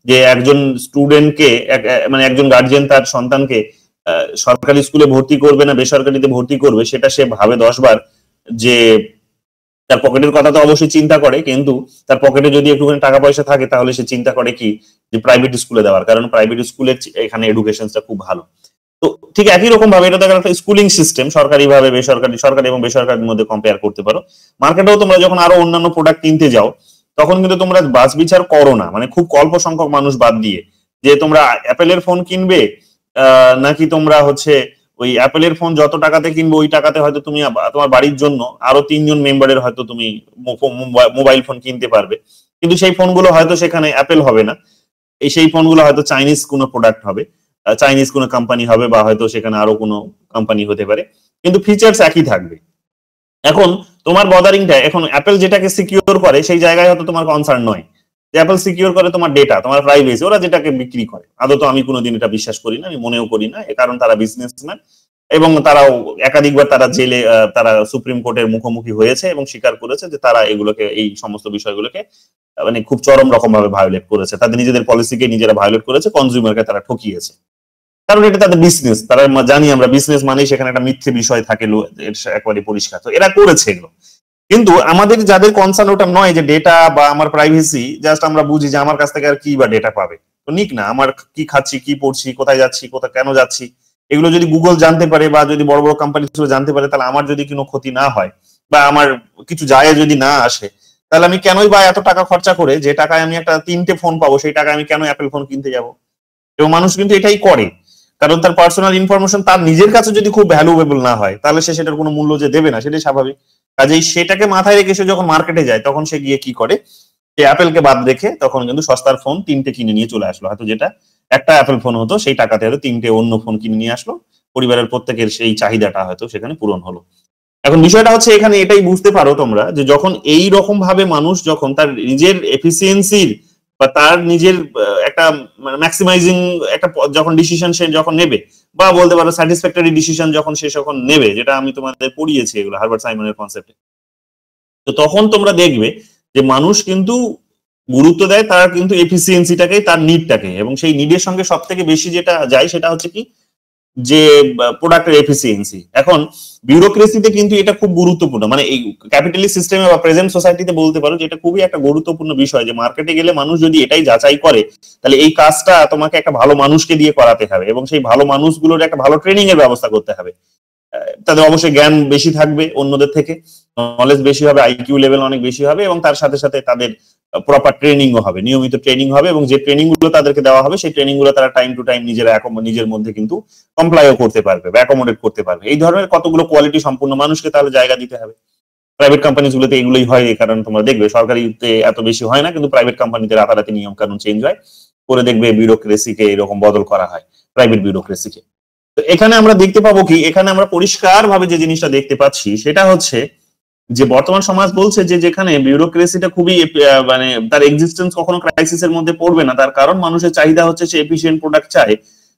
S1: যে একজন স্টুডেন্টকে, মানে একজন গার্জিয়ান তার সন্তানকে সরকারি স্কুলে ভর্তি করবে না বেসরকারিতে ভর্তি করবে, সেটা সে ভাবে 10 বার, যে তার পকেটের কথা তো অবশ্যই চিন্তা করে, কিন্তু তার পকেটে যদি একটুখানি টাকা পয়সা থাকে তাহলে সে চিন্তা করে কি যে প্রাইভেট স্কুলে দেওয়ার, কারণ প্রাইভেট স্কুলের এখানে এডুকেশনটা খুব ভালো। তো ঠিক একই রকম ভাবে এটা একটা স্কুলিং সিস্টেম, সরকারি ভাবে বেসরকারি, সরকারি এবং বেসরকারির মধ্যে কম্পেয়ার করতে পারো। মার্কেটেও তোমরা যখন আরো অন্যান্য প্রোডাক্ট কিনতে যাও তখন কিন্তু তোমরা বাছ বিচার করো না, মানে খুব অল্প সংখ্যক মানুষ বাদ দিয়ে, যে তোমরা অ্যাপেলের ফোন কিনবে নাকি তোমরা হচ্ছে ওই অ্যাপেলের ফোন যত টাকাতে কিনবে ওই টাকাতে হয়তো তুমি তোমার বাড়ির জন্য আরো 3জন মেম্বারের হয়তো তুমি মোবাইল ফোন কিনতে পারবে, কিন্তু সেই ফোনগুলো হয়তো সেখানে অ্যাপেল হবে না, সেই ফোনগুলো হয়তো চাইনিজ কোনো প্রোডাক্ট হবে, চাইনিজ কোনো কোম্পানি হবে, বা হয়তো সেখানে আরো কোনো কোম্পানি হতে পারে, কিন্তু ফিচার্স একই থাকবে। এখন তোমার বদারিংটা, এখন অ্যাপেল যেটাকে সিকিউর করে সেই জায়গায় হয়তো তোমার কনসার্ন নয়। অ্যাপেল সিকিউর করে তোমার ডেটা, তোমার প্রাইভেসি, ওরা যেটাকে বিক্রি করে। আদৌ তো আমি কোনোদিন এটা বিশ্বাস করি না, আমি মনেও করি না, কারণ তারা বিজনেসম্যান এবং তারাও একাধিকবার তারা জেলে, তারা সুপ্রিম কোর্টের মুখোমুখি হয়েছে এবং স্বীকার করেছে যে তারা এগুলোকে, এই সমস্ত বিষয়গুলোকে মানে খুব চরম রকম ভাবে ভায়োলেট করেছে, তাদের নিজেদের পলিসিকে নিজেরা ভায়োলেট করেছে, কনজিউমারকে তারা ঠকিয়েছে, কারণ এটা তাদের বিজনেস। তারা জানি আমরা বিজনেস মানেই সেখানে একটা মিথ্যে বিষয় থাকে, একেবারে পরিষ্কার। তো এরা করেছে এগুলো, কিন্তু আমাদের যাদের কনসার্ন ওটা নয় যে ডেটা বা আমার প্রাইভেসি, জাস্ট আমরা বুঝি যে আমার কাছ থেকে আর কি বা ডেটা পাবে, তো নিক না, আমার কি খাচ্ছি, কি পড়ছি, কোথায় যাচ্ছি, কোথায় কেন যাচ্ছি, এগুলো যদি গুগল জানতে পারে বা যদি বড় বড় কোম্পানি জানতে পারে, তাহলে আমার যদি কোনো ক্ষতি না হয় বা আমার কিছু যায় যদি না আসে, তাহলে আমি কেনই বা এত টাকা খরচা করে, যে টাকায় আমি একটা 3টে ফোন পাবো সেই টাকায় আমি কেন অ্যাপেল ফোন কিনতে যাব? এবং মানুষ কিন্তু এটাই করে, কারণ তার পার্সোনাল ইনফরমেশন তার নিজের কাছে যদি খুব ভ্যালুয়েবল না হয় তাহলে সে সেটার কোনো মূল্য যে দেবে না সেটাই স্বাভাবিক। কাজেই সেটাকে মাথায় রেখে সে যখন মার্কেটে যায় তখন সে গিয়ে কি করে, সে অ্যাপেলকে বাদ রেখে তখন কিন্তু সস্তার ফোন 3টে কিনে নিয়ে চলে আসলো, হয়তো যেটা একটা অ্যাপেল ফোন হতো সেই টাকাতে হয়তো 3টে অন্য ফোন কিনে নিয়ে আসলো, পরিবারের প্রত্যেকের সেই চাহিদাটা হয়তো সেখানে পূরণ হলো। এখন বিষয়টা হচ্ছে এখানে এটাই বুঝতে পারো তোমরা, যে যখন এই রকম ভাবে মানুষ যখন তার নিজের এফিসিয়েন্সির বা তার নিজের একটা ম্যাক্সিমাইজিং একটা যখন ডিসিশন সে যখন নেবে, বা বলতে পারো স্যাটিসফ্যাক্টরি ডিসিশন যখন সে যখন নেবে, যেটা আমি তোমাদের পড়িয়েছি এগুলো হার্বার্ট সাইমনের কনসেপ্টে, তো তখন তোমরা দেখবে যে মানুষ কিন্তু গুরুত্ব দেয় তার কিন্তু এফিসিয়েন্সিটাকে, তার নিডটাকে, এবং সেই নিডের সঙ্গে সব থেকে বেশি যেটা যায় সেটা হচ্ছে কি, যে প্রোডাক্টের এফিসিয়েন্সি। এখন বিউরোক্রেসিতে কিন্তু এটা খুব গুরুত্বপূর্ণ, মানে এই ক্যাপিটালিস্ট সিস্টেমে বা প্রেজেন্ট সোসাইটিতে বলতে পারো যে এটা খুবই একটা গুরুত্বপূর্ণ বিষয়, যে মার্কেটে গেলে মানুষ যদি এটাই যাচাই করে তাহলে এই কাজটা তোমাকে একটা ভালো মানুষকে দিয়ে করাতে হবে, এবং সেই ভালো মানুষগুলোর একটা ভালো ট্রেনিং এর ব্যবস্থা করতে হবে। তাদের অবশ্যই জ্ঞান বেশি থাকবে অন্যদের থেকে, নলেজ বেশি হবে, আইকিউ লেভেল অনেক বেশি হবে, এবং তার সাথে সাথে তাদের প্রপার ট্রেনিংও হবে, নিয়মিত ট্রেনিং হবে, এবং যে ট্রেনিং গুলো তাদেরকে দেওয়া হবে সেই ট্রেনিং গুলো তারা টাইম টু টাইম নিজের মধ্যে কিন্তু কমপ্লাইও করতে পারবে বা অ্যাকোমোডেট করতে পারবে। এই ধরনের কতগুলো কোয়ালিটি সম্পূর্ণ মানুষকে তাহলে জায়গা দিতে হবে। প্রাইভেট কোম্পানি গুলোতে এগুলোই হয়, কারণ তোমরা দেখবে সরকারিতে এত বেশি হয় না, কিন্তু প্রাইভেট কোম্পানিতে রাতারাতি নিয়ম কানুন চেঞ্জ হয়, করে দেখবে বিউরোক্রেসিকে এরকম বদল করা হয়, প্রাইভেট বিউরোক্রেসিকে। তো এখানে আমরা দেখতে পাবো কি, এখানে আমরা পরিষ্কার ভাবে যে জিনিসটা দেখতে পাচ্ছি সেটা হচ্ছে যে বর্তমান সমাজ বলছে যে যেখানে বিউরোক্রেসিটা খুবই মানে তার এক্সিস্টেন্স কখনো ক্রাইসিসের মধ্যে পড়বে না, তার কারণ মানুষের চাহিদা হচ্ছে সে এফিশিয়েন্ট প্রোডাক্ট চায়।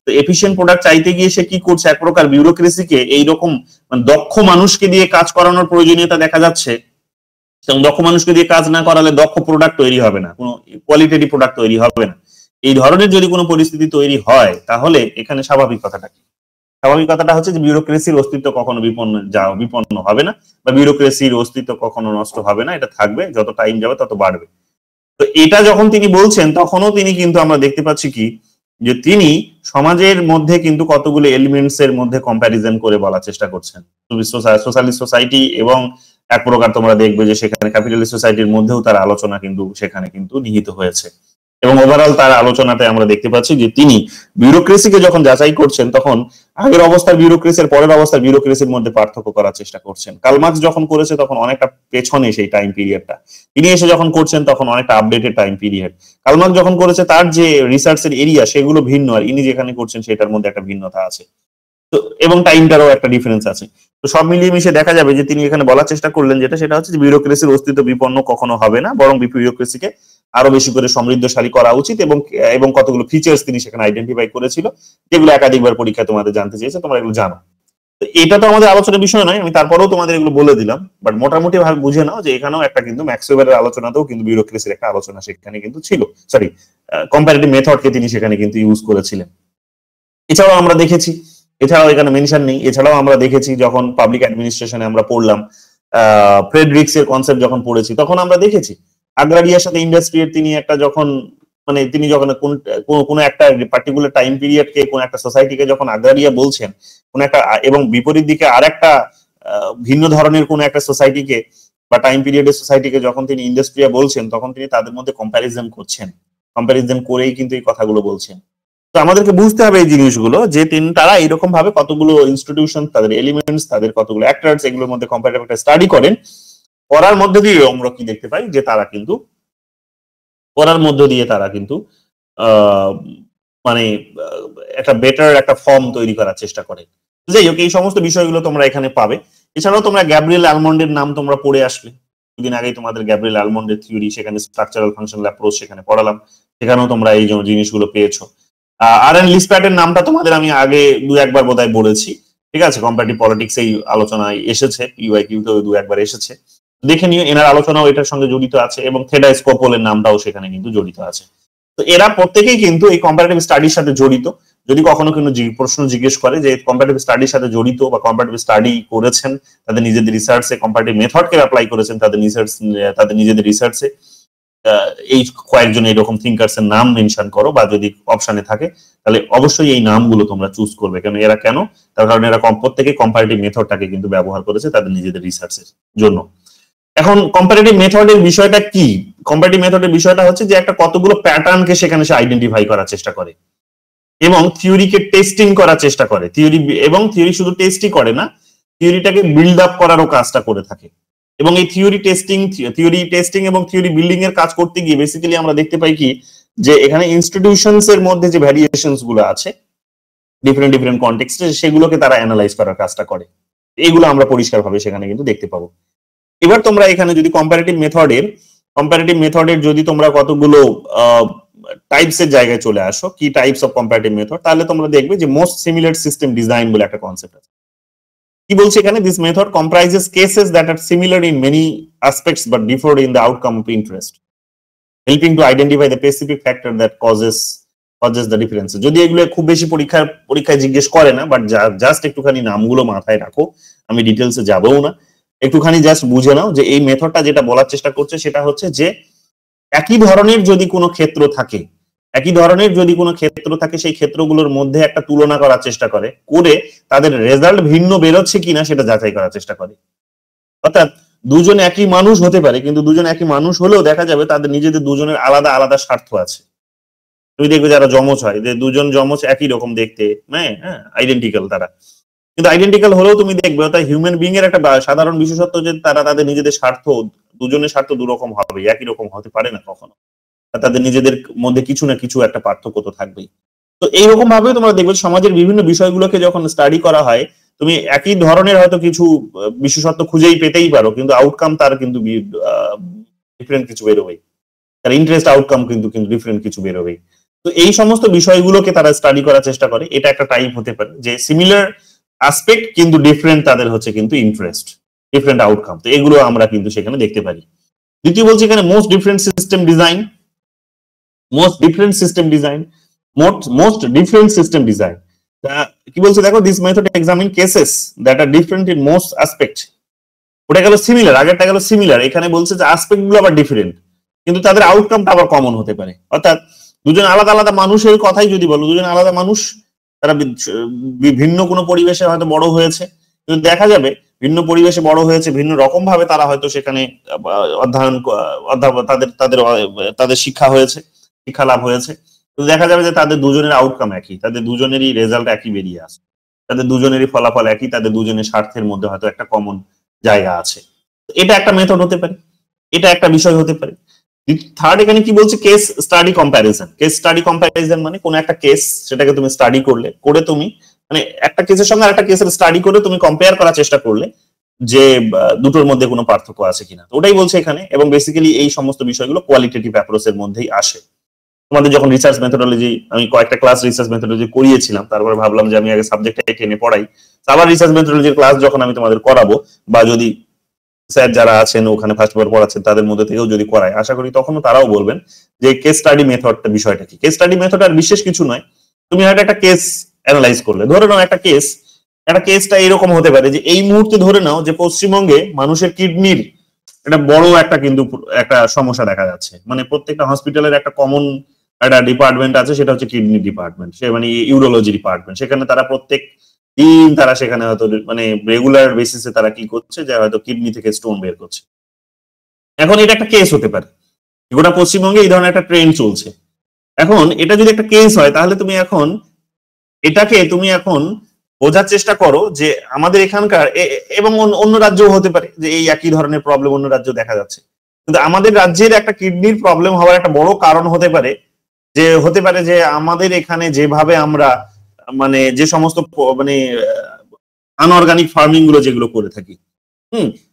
S1: তো এফিশিয়েন্ট প্রোডাক্ট চাইতে গিয়ে সে কি করছে, এক প্রকার বিউরোক্রেসিকে এইরকম দক্ষ মানুষকে দিয়ে কাজ করানোর প্রয়োজনীয়তা দেখা যাচ্ছে, এবং দক্ষ মানুষকে দিয়ে কাজ না করালে দক্ষ প্রোডাক্ট তৈরি হবে না, কোনো কোয়ালিটেটিভ প্রোডাক্ট তৈরি হবে না। এই ধরনের যদি কোনো পরিস্থিতি তৈরি হয় তাহলে এখানে স্বাভাবিক কথাটা কি, স্বাভাবিক কথাটা হচ্ছে যে বিউরোক্রেসির অস্তিত্ব কখনো বিপন্ন হবে না, বা বিউরোক্রেসির অস্তিত্ব কখনো নষ্ট হবে না, এটা থাকবে, যত টাইম যাবে তত বাড়বে। তো এটা যখন তিনি বলছেন তখনও তিনি কিন্তু আমরা দেখতে পাচ্ছি কি, যে তিনি সমাজের মধ্যে কিন্তু কতগুলো এলিমেন্টস এর মধ্যে কম্প্যারিজন করে বলার চেষ্টা করছেন। সোশ্যালিস্ট সোসাইটি এবং এক প্রকার তোমরা দেখবে যে সেখানে ক্যাপিটালিস্ট সোসাইটির মধ্যেও তার আলোচনা কিন্তু সেখানে কিন্তু নিহিত হয়েছে, এবং ওভারঅল তার আলোচনাতে আমরা দেখতে পাচ্ছি যে তিনি বিউরোক্রেসিকে যখন যাচাই করছেন তখন আগের অবস্থার বিউরোক্রেসির পরের অবস্থার বিউরোক্রেসির মধ্যে পার্থক্য করার চেষ্টা করছেন। কার্ল মার্কস যখন করেছে তখন অনেকটা পেছনে সেই টাইম পিরিয়ডটা, তিনি এসে যখন করছেন তখন অনেকটা updated time period. Karl Marx যখন করেছে তার যে রিসার্চের এরিয়া সেগুলো ভিন্ন, আর ইনি যেখানে করছেন সেটার মধ্যে একটা ভিন্নতা আছে, তো এবং টাইমটারও একটা ডিফারেন্স আছে। তো সব মিলিয়ে মিশে দেখা যাবে যে তিনি এখানে বলার চেষ্টা করলেন সেটা হচ্ছে যে বিউরোক্রেসির অস্তিত্ব বিপন্ন কখনো হবে না, বরং বিউরোক্রেসিকে আরো বেশি করে সমৃদ্ধশালী করা উচিত, এবং কতগুলো ফিচার্স তিনি সেখানে আইডেন্টিফাই করেছিল, যেগুলো একাধিকবার পরীক্ষায় তোমাদের জানতে চেয়েছে, তোমরা এগুলো জানো। তো এটা তো আমাদের আলোচনার বিষয় নয়, আমি তারপরেও তোমাদের এগুলো বলে দিলাম, বাট মোটামুটি ভাবে বুঝে নাও যে এখানেও একটা কিন্তু ম্যাক্স ওয়েবারের আলোচনাতেও কিন্তু বিউরোক্রেসির একটা আলোচনা সেখানে কিন্তু ছিল, সরি কম্পারেটিভ মেথডকে তিনি সেখানে কিন্তু ইউজ করেছিলেন। এছাড়াও আমরা দেখেছি, এছাড়াও এখানে মেনশন নেই, এছাড়াও আমরা দেখেছি যখন পাবলিক অ্যাডমিনিস্ট্রেশনে আমরা পড়লাম ফ্রেডরিক্স এর কনসেপ্ট যখন পড়েছি তখন আমরা দেখেছি আগ্রারিয়ার সাথে ইন্ডাস্ট্রির তিনি একটা যখন মানে তিনি যখন কোন একটা পার্টিকুলার টাইম পিরিয়ডকে কোন একটা সোসাইটিকে যখন আগ্রারিয়া বলছেন কোন একটা এবং বিপরীত দিকে আর একটা ভিন্ন ধরনের কোন একটা সোসাইটিকে বা টাইম পিরিয়ডের সোসাইটিকে যখন তিনি ইন্ডাস্ট্রিয়া বলছেন তখন তিনি তাদের মধ্যে কম্প্যারিজন করছেন, কম্প্যারিজন করেই কিন্তু এই কথাগুলো বলছেন। তো আমাদেরকে বুঝতে হবে এই জিনিসগুলো যে তারা এরকম ভাবে কতগুলো ইনস্টিটিউশন, তাদের এলিমেন্টস, তাদের কতগুলো অ্যাক্টরস, এগুলোর মধ্যে কম্পারেটিভ একটা স্টাডি করেন। করার মধ্যে দিয়ে আমরা কি দেখতে পাই যে তারা কিন্তু মানে একটা বেটার একটা ফর্ম তৈরি করার চেষ্টা করে। যাই হোক, এই সমস্ত বিষয়গুলো তোমরা এখানে পাবে। এছাড়াও তোমরা গ্যাব্রিয়েল অ্যালমন্ডের নাম তোমরা পড়ে আসলে, দুদিন আগেই তোমাদের গ্যাব্রিয়েল অ্যালমন্ডের থিওরি, সেখানে স্ট্রাকচারাল ফাংশনাল অ্যাপ্রোচ সেখানে পড়ালাম, সেখানেও তোমরা এই জিনিসগুলো পেয়েছো। আর.এন. লিসপ্যাটের নামটা তোমাদের আমি আগে দু একবার বোধহয় বলেছি, ঠিক আছে, কম্পারেটিভ পলিটিক্স এই আলোচনায় এসেছে, ইউআইকিউতে দু একবার এসেছে, দেখে নিও, এনার আলোচনাও এটার সঙ্গে জড়িত আছে এবং থেডা স্কোপোলের নামটাও সেখানে কিন্তু জড়িত আছে। তো এরা প্রত্যেকেই কিন্তু এই কম্পারেটিভ স্টাডির সাথে জড়িত। যদি কখনো কোনো প্রশ্ন জিজ্ঞেস করে যে কম্পারেটিভ স্টাডির সাথে জড়িত বা কম্পারেটিভ স্টাডি করেছেন তাদের নিজেদের রিসার্চে, কম্পারেটিভ মেথডকে অ্যাপ্লাই করেছেন তাদের নিজেদের রিসার্চে, এই কয়েকজন এরকম থিঙ্কার্স এর নাম মেনশন করো, বা যদি অপশনে থাকে তাহলে অবশ্যই এই নামগুলো তোমরা চুজ করবে। কেন এরা কেন? তার কারণ এরা প্রত্যেকে কম্পারেটিভ মেথডটাকে কিন্তু ব্যবহার করেছে তাদের নিজেদের রিসার্চের জন্য। এখন কম্পারেটিভ মেথডের বিষয়টা কি? কম্পারেটিভ মেথডের বিষয়টা হচ্ছে যে একটা কতগুলো প্যাটার্নকে সেখানে সে আইডেন্টিফাই করার চেষ্টা করে এবং থিওরিকে টেস্টিং করার চেষ্টা করে। থিওরি শুধু টেস্টই করে না, থিওরিটাকে বিল্ড আপ করারও কাজটা করে থাকে। এবং এই থিওরি টেস্টিং এবং থিওরি বিল্ডিং এর কাজ করতে গিয়ে বেসিক্যালি আমরা দেখতে পাই কি যে এখানে ইনস্টিটিউশনস এর মধ্যে যে ভ্যারিয়েশনস গুলো আছে ডিফারেন্ট কনটেক্সটে, সেগুলোকে তারা অ্যানালাইজ করার কাজটা করে। এইগুলো আমরা পরিষ্কারভাবে সেখানে কিন্তু দেখতে পাবো। এবার তোমরা এখানে যদি কম্পারেটিভ মেথডের যদি তোমরা কতগুলো টাইপস এর জায়গায় চলে আসো, কি টাইপস অফ কম্পারেটিভ মেথড, তাহলে তোমরা দেখবে যে মোস্ট সিমিলার সিস্টেম ডিজাইন বলে একটা কনসেপ্ট আছে। কি বলছে এখানে? This method comprises cases that are similar in many aspects but differ in the outcome of interest, helping to identify the specific factor that causes the differences. যদি এগুলো খুব বেশি পরীক্ষায় জিজ্ঞেস করে না, বাট জাস্ট একটুখানি নামগুলো মাথায় রাখো, আমি ডিটেলসে যাবও না, একটুখানি জাস্ট বুঝে নাও যে এই মেথডটা যেটা বলার চেষ্টা করছে সেটা হচ্ছে যে একই ধরনের যদি কোনো ক্ষেত্র থাকে সেই ক্ষেত্রগুলোর মধ্যে একটা তুলনা করার চেষ্টা করে তাদের রেজাল্ট ভিন্ন বেরোচ্ছে কিনা সেটা যাচাই করার চেষ্টা করে। অর্থাৎ দুজন একই মানুষ হতে পারে, কিন্তু দুজন একই মানুষ হলেও দেখা যাবে তাদের নিজেদের দুজনের আলাদা আলাদা স্বার্থ আছে। তুমি দেখবে যারা যমজ হয়, যে দুজন যমজ একই রকম দেখতে, হ্যাঁ আইডেন্টিক্যাল তারা, কিন্তু আইডেন্টিক্যাল হলেও তুমি দেখবে অর্থাৎ হিউম্যান বিং এর একটা সাধারণ বিশেষত্ব যে তারা তাদের নিজেদের দুজনের স্বার্থ দুরকম হবে, একই রকম হতে পারে না কখনো, তাদের নিজেদের মধ্যে কিছু না কিছু একটা পার্থক্য তো থাকবেই। তো এইরকম ভাবে তোমরা দেখবে সমাজের বিভিন্ন বিষয়গুলোকে যখন স্টাডি করা হয়, তুমি একই ধরনের হয়তো কিছু বিশেষত্ব খুঁজেই পেতেই পারো, কিন্তু আউটকাম তার কিন্তু ডিফারেন্ট কিছু বেরোবেই, তার ইন্টারেস্ট আউটকাম কিন্তু ডিফারেন্ট কিছু বেরোবেই। তো এই সমস্ত বিষয়গুলোকে তারা স্টাডি করার চেষ্টা করে। এটা একটা টাইপ হতে পারে যে সিমিলার অ্যাসপেক্ট কিন্তু ডিফারেন্ট তাদের হচ্ছে কিন্তু ইন্টারেস্ট, ডিফারেন্ট আউটকাম। তো এগুলো আমরা কিন্তু সেখানে দেখতে পারি। দ্বিতীয় বলছি এখানে মোস্ট ডিফারেন্ট সিস্টেম ডিজাইন। কি বলছে দেখো, this method examine cases that are different in most aspect. ওটা গেল সিমিলার, আগেরটা গেল সিমিলার, এখানে বলছে যে অ্যাসপেক্ট গুলো আবার ডিফারেন্ট, কিন্তু তাদের আউটকামটা আবার কমন হতে পারে। অর্থাৎ দুজন আলাদা আলাদা মানুষের কথাই যদি বলো, দুজন আলাদা মানুষ, তারা ভিন্ন কোনো পরিবেশে হয়তো বড় হয়েছে, কিন্তু দেখা যাবে ভিন্ন পরিবেশে বড় হয়েছে, ভিন্ন রকম ভাবে তারা হয়তো সেখানে তাদের শিক্ষা লাভ হয়েছে, দেখা যাবে যে তাদের দুজনের আউটকাম একই, তাদের দুজনেরই রেজাল্ট একই বেরিয়ে আসে, তাদের দুজনেরই ফলাফল একই, তাদের দুজনের স্বার্থের মধ্যে হয়তো একটা কমন জায়গা আছে। এটা একটা মেথড হতে পারে, এটা একটা বিষয় হতে পারে। থার্ড এখানে কি বলছে, কেস স্টাডি কম্প্যারিজন। মানে কোন একটা কেস, সেটাকে তুমি স্টাডি করে তুমি মানে একটা কেসের সঙ্গে আরেকটা কেসের স্টাডি করে তুমি কম্পেয়ার করার চেষ্টা করলে যে দুটোর মধ্যে কোনো পার্থক্য আছে কিনা, ওটাই বলছে এখানে। এবং বেসিক্যালি এই সমস্ত বিষয়গুলো কোয়ালিটেটিভ অ্যাপ্রোচের মধ্যেই আসে। তোমাদের যখন রিসার্চ মেথোডোলজি, আমি কয়েকটা ক্লাস রিসার্চ মেথোডোলজি করিয়েছিলাম, তারপরে ভাবলাম যে আমি আগে সাবজেক্টটাকে টেনে পড়াই, আবার রিসার্চ মেথোডোলজির ক্লাস যখন আমি তোমাদের করাবো, বা যদি স্যার যারা আছেন ওখানে ফার্স্ট পেপার পড়াচ্ছেন তাদের মধ্যে থেকেও যদি করায়, আশা করি তখনও তারাও বলবেন যে কেস স্টাডি মেথডটা বিষয়টা কি। কেস স্টাডি মেথড আর বিশেষ কিছু নয়, তুমি হয়তো একটা কেস অ্যানালাইজ করলে, ধরে নাও একটা কেস একটা কেসটা এরকম হতে পারে যে এই মুহূর্তে ধরে নাও যে পশ্চিমবঙ্গে মানুষের কিডনির একটা বড় একটা কিন্তু একটা সমস্যা দেখা যাচ্ছে, মানে প্রত্যেকটা হসপিটালের একটা কমন একটা ডিপার্টমেন্ট আছে, সেটা হচ্ছে কিডনি ডিপার্টমেন্ট, সে মানে ইউরোলজি ডিপার্টমেন্ট। সেখানে তারা প্রত্যেক দিন তারা সেখানে হয়তো মানে রেগুলার বেসিসে তারা কি করছে, যে হয়তো কিডনি থেকে স্টোন বের করছে। এখন এটা একটা কেস হতে পারে, গোটা পশ্চিমবঙ্গে এই ধরনের একটা ট্রেন্ড চলছে। এখন এটা যদি একটা কেস হয়, তাহলে তুমি এখন বোঝার চেষ্টা করো যে আমাদের এখানকার এবং অন্য রাজ্যও হতে পারে যে এই একই ধরনের প্রবলেম অন্য রাজ্য দেখা যাচ্ছে, কিন্তু আমাদের রাজ্যের একটা কিডনির প্রবলেম হওয়ার একটা বড় কারণ হতে পারে যে আমাদের এখানে যেভাবে আমরা মানে যে সমস্ত মানে আনঅর্গানিক ফার্মিং গুলো যেগুলো করে থাকি,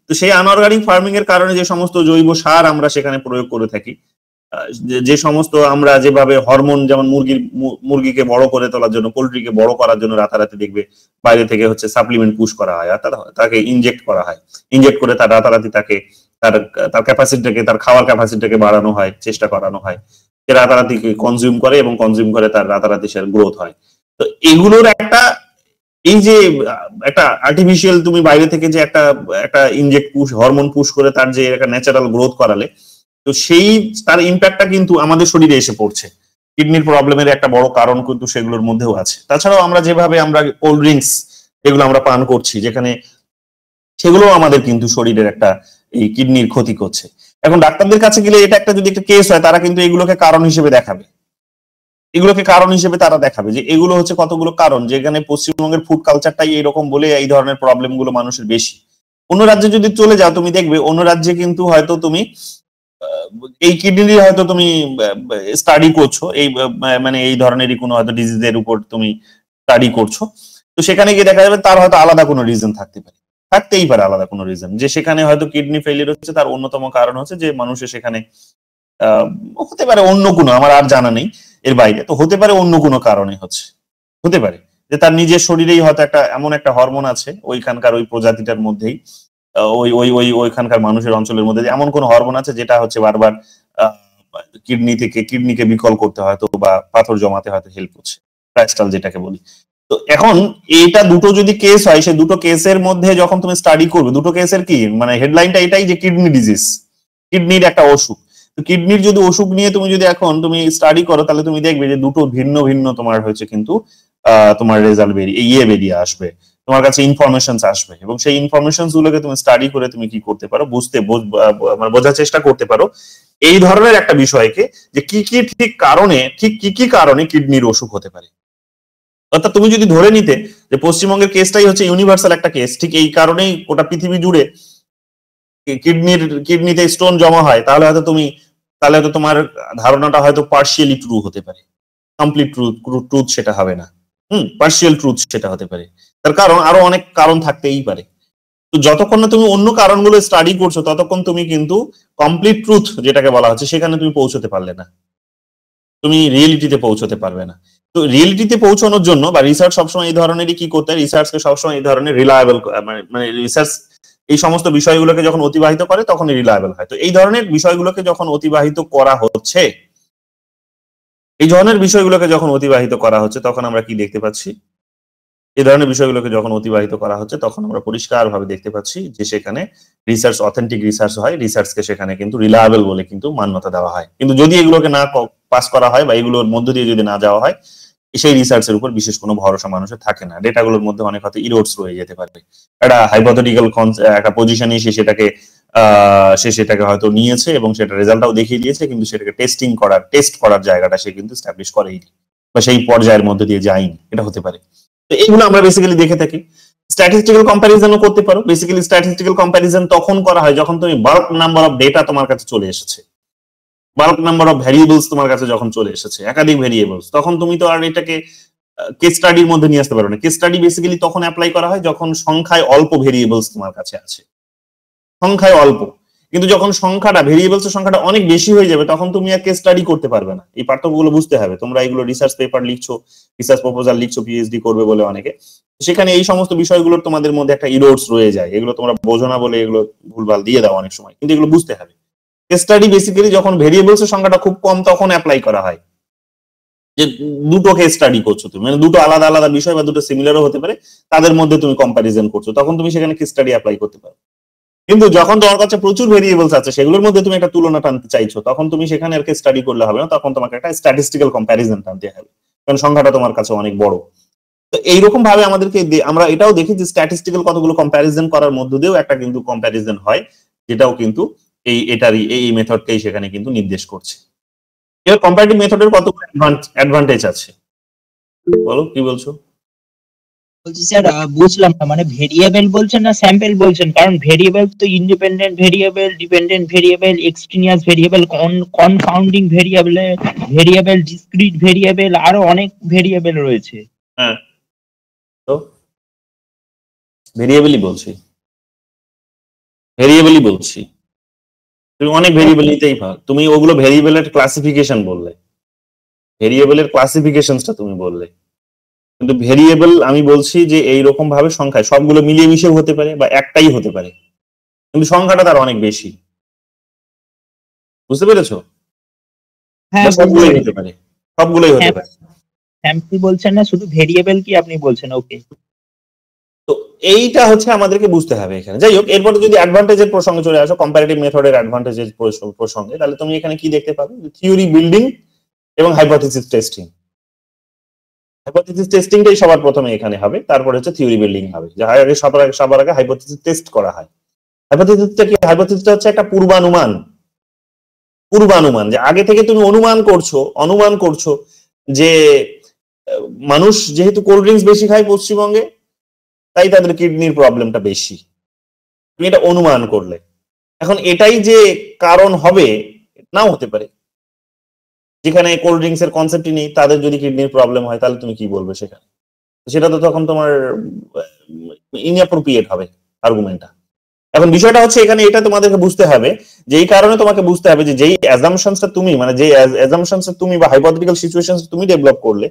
S1: তো সেই আনঅর্গানিক ফার্মিং এর কারণে যে সমস্ত জৈব সার আমরা সেখানে প্রয়োগ করে থাকি, যে সমস্ত আমরা যেভাবে হরমোন, যেমন মুরগিকে বড় করে তোলার জন্য, পোল্ট্রিকে বড় করার জন্য রাতারাতি দেখবে বাইরে থেকে হচ্ছে সাপ্লিমেন্ট পুশ করা হয়, তাকে ইনজেক্ট করা হয়, ইনজেক্ট করে তার রাতারাতি তাকে তার ক্যাপাসিটিটাকে, তার খাওয়ার ক্যাপাসিটিটাকে বাড়ানো হয়, চেষ্টা করানো হয়, সে রাতারাতি কনজিউম করে এবং কনজিউম করে তার রাতারাতি সে গ্রোথ হয়। তো এগুলোর একটা এই যে একটা আর্টিফিশিয়াল তুমি বাইরে থেকে যে একটা ইনজেক্ট পুশ হরমোন পুশ করে তার যে একটা ন্যাচারাল গ্রোথ করালে, তো সেই তার ইম্প্যাক্টটা কিন্তু আমাদের শরীরে এসে পড়ছে। কিডনির প্রবলেমের একটা বড় কারণ কিন্তু সেগুলোর মধ্যেও আছে। তাছাড়াও আমরা যেভাবে আমরা কোল্ড ড্রিঙ্কস এগুলো আমরা পান করছি, যেখানে সেগুলো আমাদের কিন্তু শরীরের একটা এই কিডনির ক্ষতি করছে। এখন ডাক্তারদের কাছে গেলে এটা একটা যদি একটা কেস হয়, তারা কিন্তু এগুলোকে কারণ হিসেবে দেখাবে, তারা দেখাবে যে এগুলো হচ্ছে কতগুলো কারণ, যেখানে পশ্চিমবঙ্গের ফুড কালচারটাই এরকম বলে এই ধরনের প্রবলেম গুলো মানুষের বেশি। অন্য রাজ্যে যদি চলে যাও, তুমি দেখবে অন্য রাজ্যে কিন্তু হয়তো তুমি এই কিডনি হয়তো তুমি স্টাডি করছো, এই মানে এই ধরনেরই কোনো হয়তো ডিজিজের উপর তুমি স্টাডি করছো, তো সেখানে গিয়ে দেখা যাবে তার হয়তো আলাদা কোনো রিজন থাকতেই পারে আলাদা কোনো রিজন, যে সেখানে হয়তো কিডনি ফেলিয়ার হচ্ছে, তার অন্যতম কারণ হচ্ছে যে মানুষের সেখানে হতে পারে অন্য কোনো, আমার আর জানা নেই এর বাইরে, তো হতে পারে অন্য কোনো কারণে হতে পারে যে তার নিজের শরীরেই হয়তো এমন একটা হরমোন আছে ওইখানকার ওই প্রজাতিটার মধ্যেই, ওইখানকার মানুষের অঞ্চলের মধ্যে এমন কোন হরমোন আছে যেটা হচ্ছে বারবার কিডনিকে বিকল করতে হয়তো বা পাথর জমাতে হয়তো হেল্প করছে, ক্রাইস্টাল যেটাকে বলি। তো এখন এইটা দুটো যদি কেস হয়, সেই দুটো কেসের মধ্যে যখন তুমি স্টাডি করবে, দুটো কেসের কি মানে হেডলাইনটা এটাই যে কিডনি ডিজিজ, কিডনির একটা অসুখ। তো কিডনির যদি অসুখ নিয়ে তুমি স্টাডি করো, তাহলে তুমি দেখবে যে দুটো ভিন্ন ভিন্ন তোমার হচ্ছে কিন্তু তোমার রেজাল্ট বেরিয়ে আসবে, তোমার কাছে ইনফরমেশন আসবে, এবং সেই ইনফরমেশন গুলোকে তুমি স্টাডি করে তুমি কি করতে পারো, বোঝার চেষ্টা করতে পারো এই ধরনের একটা বিষয়কে, যে কি কি কারণে কিডনির অসুখ হতে পারে। অর্থাৎ তুমি যদি ধরে নিতে যে পশ্চিমবঙ্গের কেসটাই হচ্ছে ইউনিভার্সাল একটা কেস, ঠিক এই কারণেই গোটা পৃথিবী জুড়ে কিডনিতে স্টোন জমা হয়, তাহলে হয়তো তোমার ধারণাটা হয়তো পার্শিয়ালি ট্রু হতে পারে, কমপ্লিট ট্রুথ সেটা হবে না, পার্শিয়াল ট্রুথ সেটা হতে পারে। তার কারণ আরো অনেক কারণ থাকতেই পারে। তো যতক্ষণ না তুমি অন্য কারণগুলো স্টাডি করছো, ততক্ষণ তুমি কিন্তু কমপ্লিট ট্রুথ যেটাকে বলা হচ্ছে সেখানে তুমি পৌঁছতে পারলে না, তুমি রিয়েলিটিতে পৌঁছতে পারবে না। তো রিয়েলিটিতে পৌঁছানোর জন্য বা রিসার্চ সবসময় এই ধরনেরই কি করতে হয়, রিসার্চকে সবসময় এই ধরনের রিলায়েবল, মানে রিসার্চ এই সমস্ত বিষয়গুলোকে যখন অতিবাহিত করে তখন রিলায়েবল হয়। তো এই ধরনের বিষয়গুলোকে যখন অতিবাহিত করা হচ্ছে, তখন আমরা কি দেখতে পাচ্ছি, এই ধরনের বিষয়গুলোকে যখন অতিবাহিত করা হচ্ছে তখন আমরা পরিষ্কার ভাবে দেখতে পাচ্ছি যে সেখানে রিসার্চ অথেন্টিক রিসার্চ হয়, রিসার্চকে সেখানে কিন্তু রিলায়েবল বলে কিন্তু মান্যতা দেওয়া হয়। কিন্তু যদি এগুলোকে না পাস করা হয় বা এগুলোর মধ্য দিয়ে যদি না যাওয়া হয়, সেই রিসার্চের উপর বিশেষ কোনো ভরসা মানুষের থাকে না, ডেটাগুলোর মধ্যে অনেক হয়তো ইরোডস রয়ে যেতে পারে। একটা হাইপোথেটিক্যাল একটা পজিশনে সে সেটাকে হয়তো নিয়েছে এবং সেটা রেজাল্টটাও দেখিয়ে দিয়েছে, কিন্তু সেটাকে টেস্ট করার জায়গাটা সে কিন্তু এস্টাবলিশ করেইনি বা সেই পর্যায়ের মধ্যে দিয়ে যায়নি, এটা হতে পারে। তো এইগুলো আমরা বেসিক্যালি দেখে থাকি। স্ট্যাটিস্টিক্যাল কম্প্যারিজনও করতে পারো। বেসিক্যালি স্ট্যাটিস্টিক্যাল কম্প্যারিজন তখন করা হয় যখন তুমি বাল্ক নাম্বার অফ ডেটা তোমার কাছে চলে এসেছে, বাল্ক নাম্বার অফ ভ্যারিয়েবলস তোমার কাছে যখন চলে এসেছে, একাধিক ভ্যারিয়েবলস, তখন তুমি তো আর এটাকে কেস স্টাডির মধ্যে নিয়ে আসতে পারো না। কেস স্টাডি বেসিক্যালি তখন অ্যাপ্লাই করা হয় যখন সংখ্যায় অল্প ভ্যারিয়েবলস তোমার কাছে আছে, সংখ্যায় অল্প, কিন্তু যখন ভ্যারিয়েবলস এর সংখ্যাটা অনেক বেশি হয়ে যাবে তখন তুমি আর কেস স্টাডি করতে পারবে না। এই পার্থক্যগুলো বুঝতে হবে। তোমরা এগুলো রিসার্চ পেপার লিখছো, রিসার্চ প্রপোজাল লিখছো, পিএইচডি করবে বলে অনেকে, সেখানে এই সমস্ত বিষয়গুলোর তোমাদের মধ্যে একটা ইরোডস রয়ে যায়, এগুলো তোমরা বোঝো না বলে এগুলো ভুলভাল দিয়ে দাও অনেক সময়, কিন্তু এগুলো বুঝতে হবে। কেস স্টাডি বেসিক্যালি যখন ভেরিয়েবলস এর সংখ্যাটা খুব কম তখন অ্যাপ্লাই করা হয়, যে দুটো কেস স্টাডি করছো তুমি, মানে দুটো আলাদা আলাদা বিষয় বা দুটো সিমিলারও হতে পারে, তাদের মধ্যে তুমি কম্পারিজন করছো, তখন তুমি সেখানে কেস স্টাডি অ্যাপ্লাই করতে পারো। কিন্তু যখন তোমার কাছে প্রচুর ভেরিয়েবলস আছে, সেগুলোর মধ্যে তুমি একটা তুলনা টানতে চাইছো, তখন তুমি সেখানে আর কেস স্টাডি করলে হবে না, তখন তোমাকে একটা স্ট্যাটিস্টিক্যাল কম্প্যারিজন টানতে হবে, কারণ সংখ্যাটা তোমার কাছে অনেক বড়। তো এইরকম ভাবে আমাদেরকে আমরা এটাও দেখি যে স্ট্যাটিস্টিক্যাল কতগুলো কম্প্যারিজন করার মধ্য দিয়েও একটা কিন্তু কম্প্যারিজন হয়, যেটাও কিন্তু এই মেথডকেই সেখানে কিন্তু নির্দেশ করছে। এর কম্পারেটিভ মেথডের কতগুলো অ্যাডভান্টেজ আছে, বলো কি বলছো?
S2: বলছি স্যার, বুঝলাম না, মানে ভেরিয়েবল বলছেন না স্যাম্পল বলছেন? কারণ ভেরিয়েবল তো independent variable, dependent variable, extraneous variable, confounding variable, discrete variable, আরো অনেক ভেরিয়েবল রয়েছে।
S1: হ্যাঁ, তো ভেরিয়েবলই বলছি, তুমি অনেক ভেরিয়েবল নিতেই পারো, তুমি ওগুলো ভেরিয়েবলের ক্লাসিফিকেশন বললে, ভেরিয়েবলের ক্লাসিফিকেশনটা তুমি বললে, কিন্তু ভেরিয়েবল আমি বলছি যে এইরকম ভাবে সংখ্যায় সবগুলো মিলিয়ে মিশিয়ে হতে পারে বা একটাই হতে পারে, কিন্তু সংখ্যাটা তার অনেক বেশি, বুঝতে পেরেছো?
S2: হ্যাঁ,
S1: সবগুলোই হতে পারে, সবগুলোই হতে পারে।
S2: স্যাম্পল বলছেন না, শুধু ভেরিয়েবল কি আপনি বলছেন? ওকে,
S1: তো এইটা হচ্ছে আমাদেরকে বুঝতে হবে এখানে। যাই হোক, এরপরে যদি অ্যাডভান্টেজের প্রসঙ্গে চলে আসো, কম্পারেটিভ মেথডের অ্যাডভান্টেজের প্রসঙ্গে, তাহলে তুমি এখানে কি দেখতে পাবে? থিওরি বিল্ডিং এবং হাইপোথিসিস টেস্টিং। হাইপোথিসিস টেস্টিংটাই সবার প্রথমে এখানে হবে, তারপরে হচ্ছে থিওরি বিল্ডিং হবে, যে আগে সবার আগে হাইপোথিসিস টেস্ট করা হয়। হাইপোথিসিসটা কি? হাইপোথিসিসটা হচ্ছে একটা পূর্বানুমান, যে আগে থেকে তুমি অনুমান করছো যে মানুষ যেহেতু কোল্ড ড্রিঙ্কস বেশি খায় পশ্চিমবঙ্গে, তাই তাদের কিডনির প্রবলেমটা বেশি, তুমি এটা অনুমান করলে। এখন এটাই যে কারণ হবে, নাও হতে পারে। যেখানে কোল্ড ড্রিঙ্কস এর কনসেপ্টই নেই, তাদের যদি কিডনির প্রবলেম হয়, তাহলে তুমি কি বলবে সেখানে? সেটা তো তখন তোমার ইনঅ্যাপ্রোপ্রিয়েট হবে আর্গুমেন্টটা। এখন বিষয়টা হচ্ছে এখানে এটা তোমাদেরকে বুঝতে হবে, যে এই কারণে তোমাকে বুঝতে হবে যে যেই অ্যাজাম্পশনসটা তুমি, মানে যে অ্যাজাম্পশনসটা তুমি বা হাইপোথেটিক্যাল সিচুয়েশনস তুমি ডেভেলপ করলে,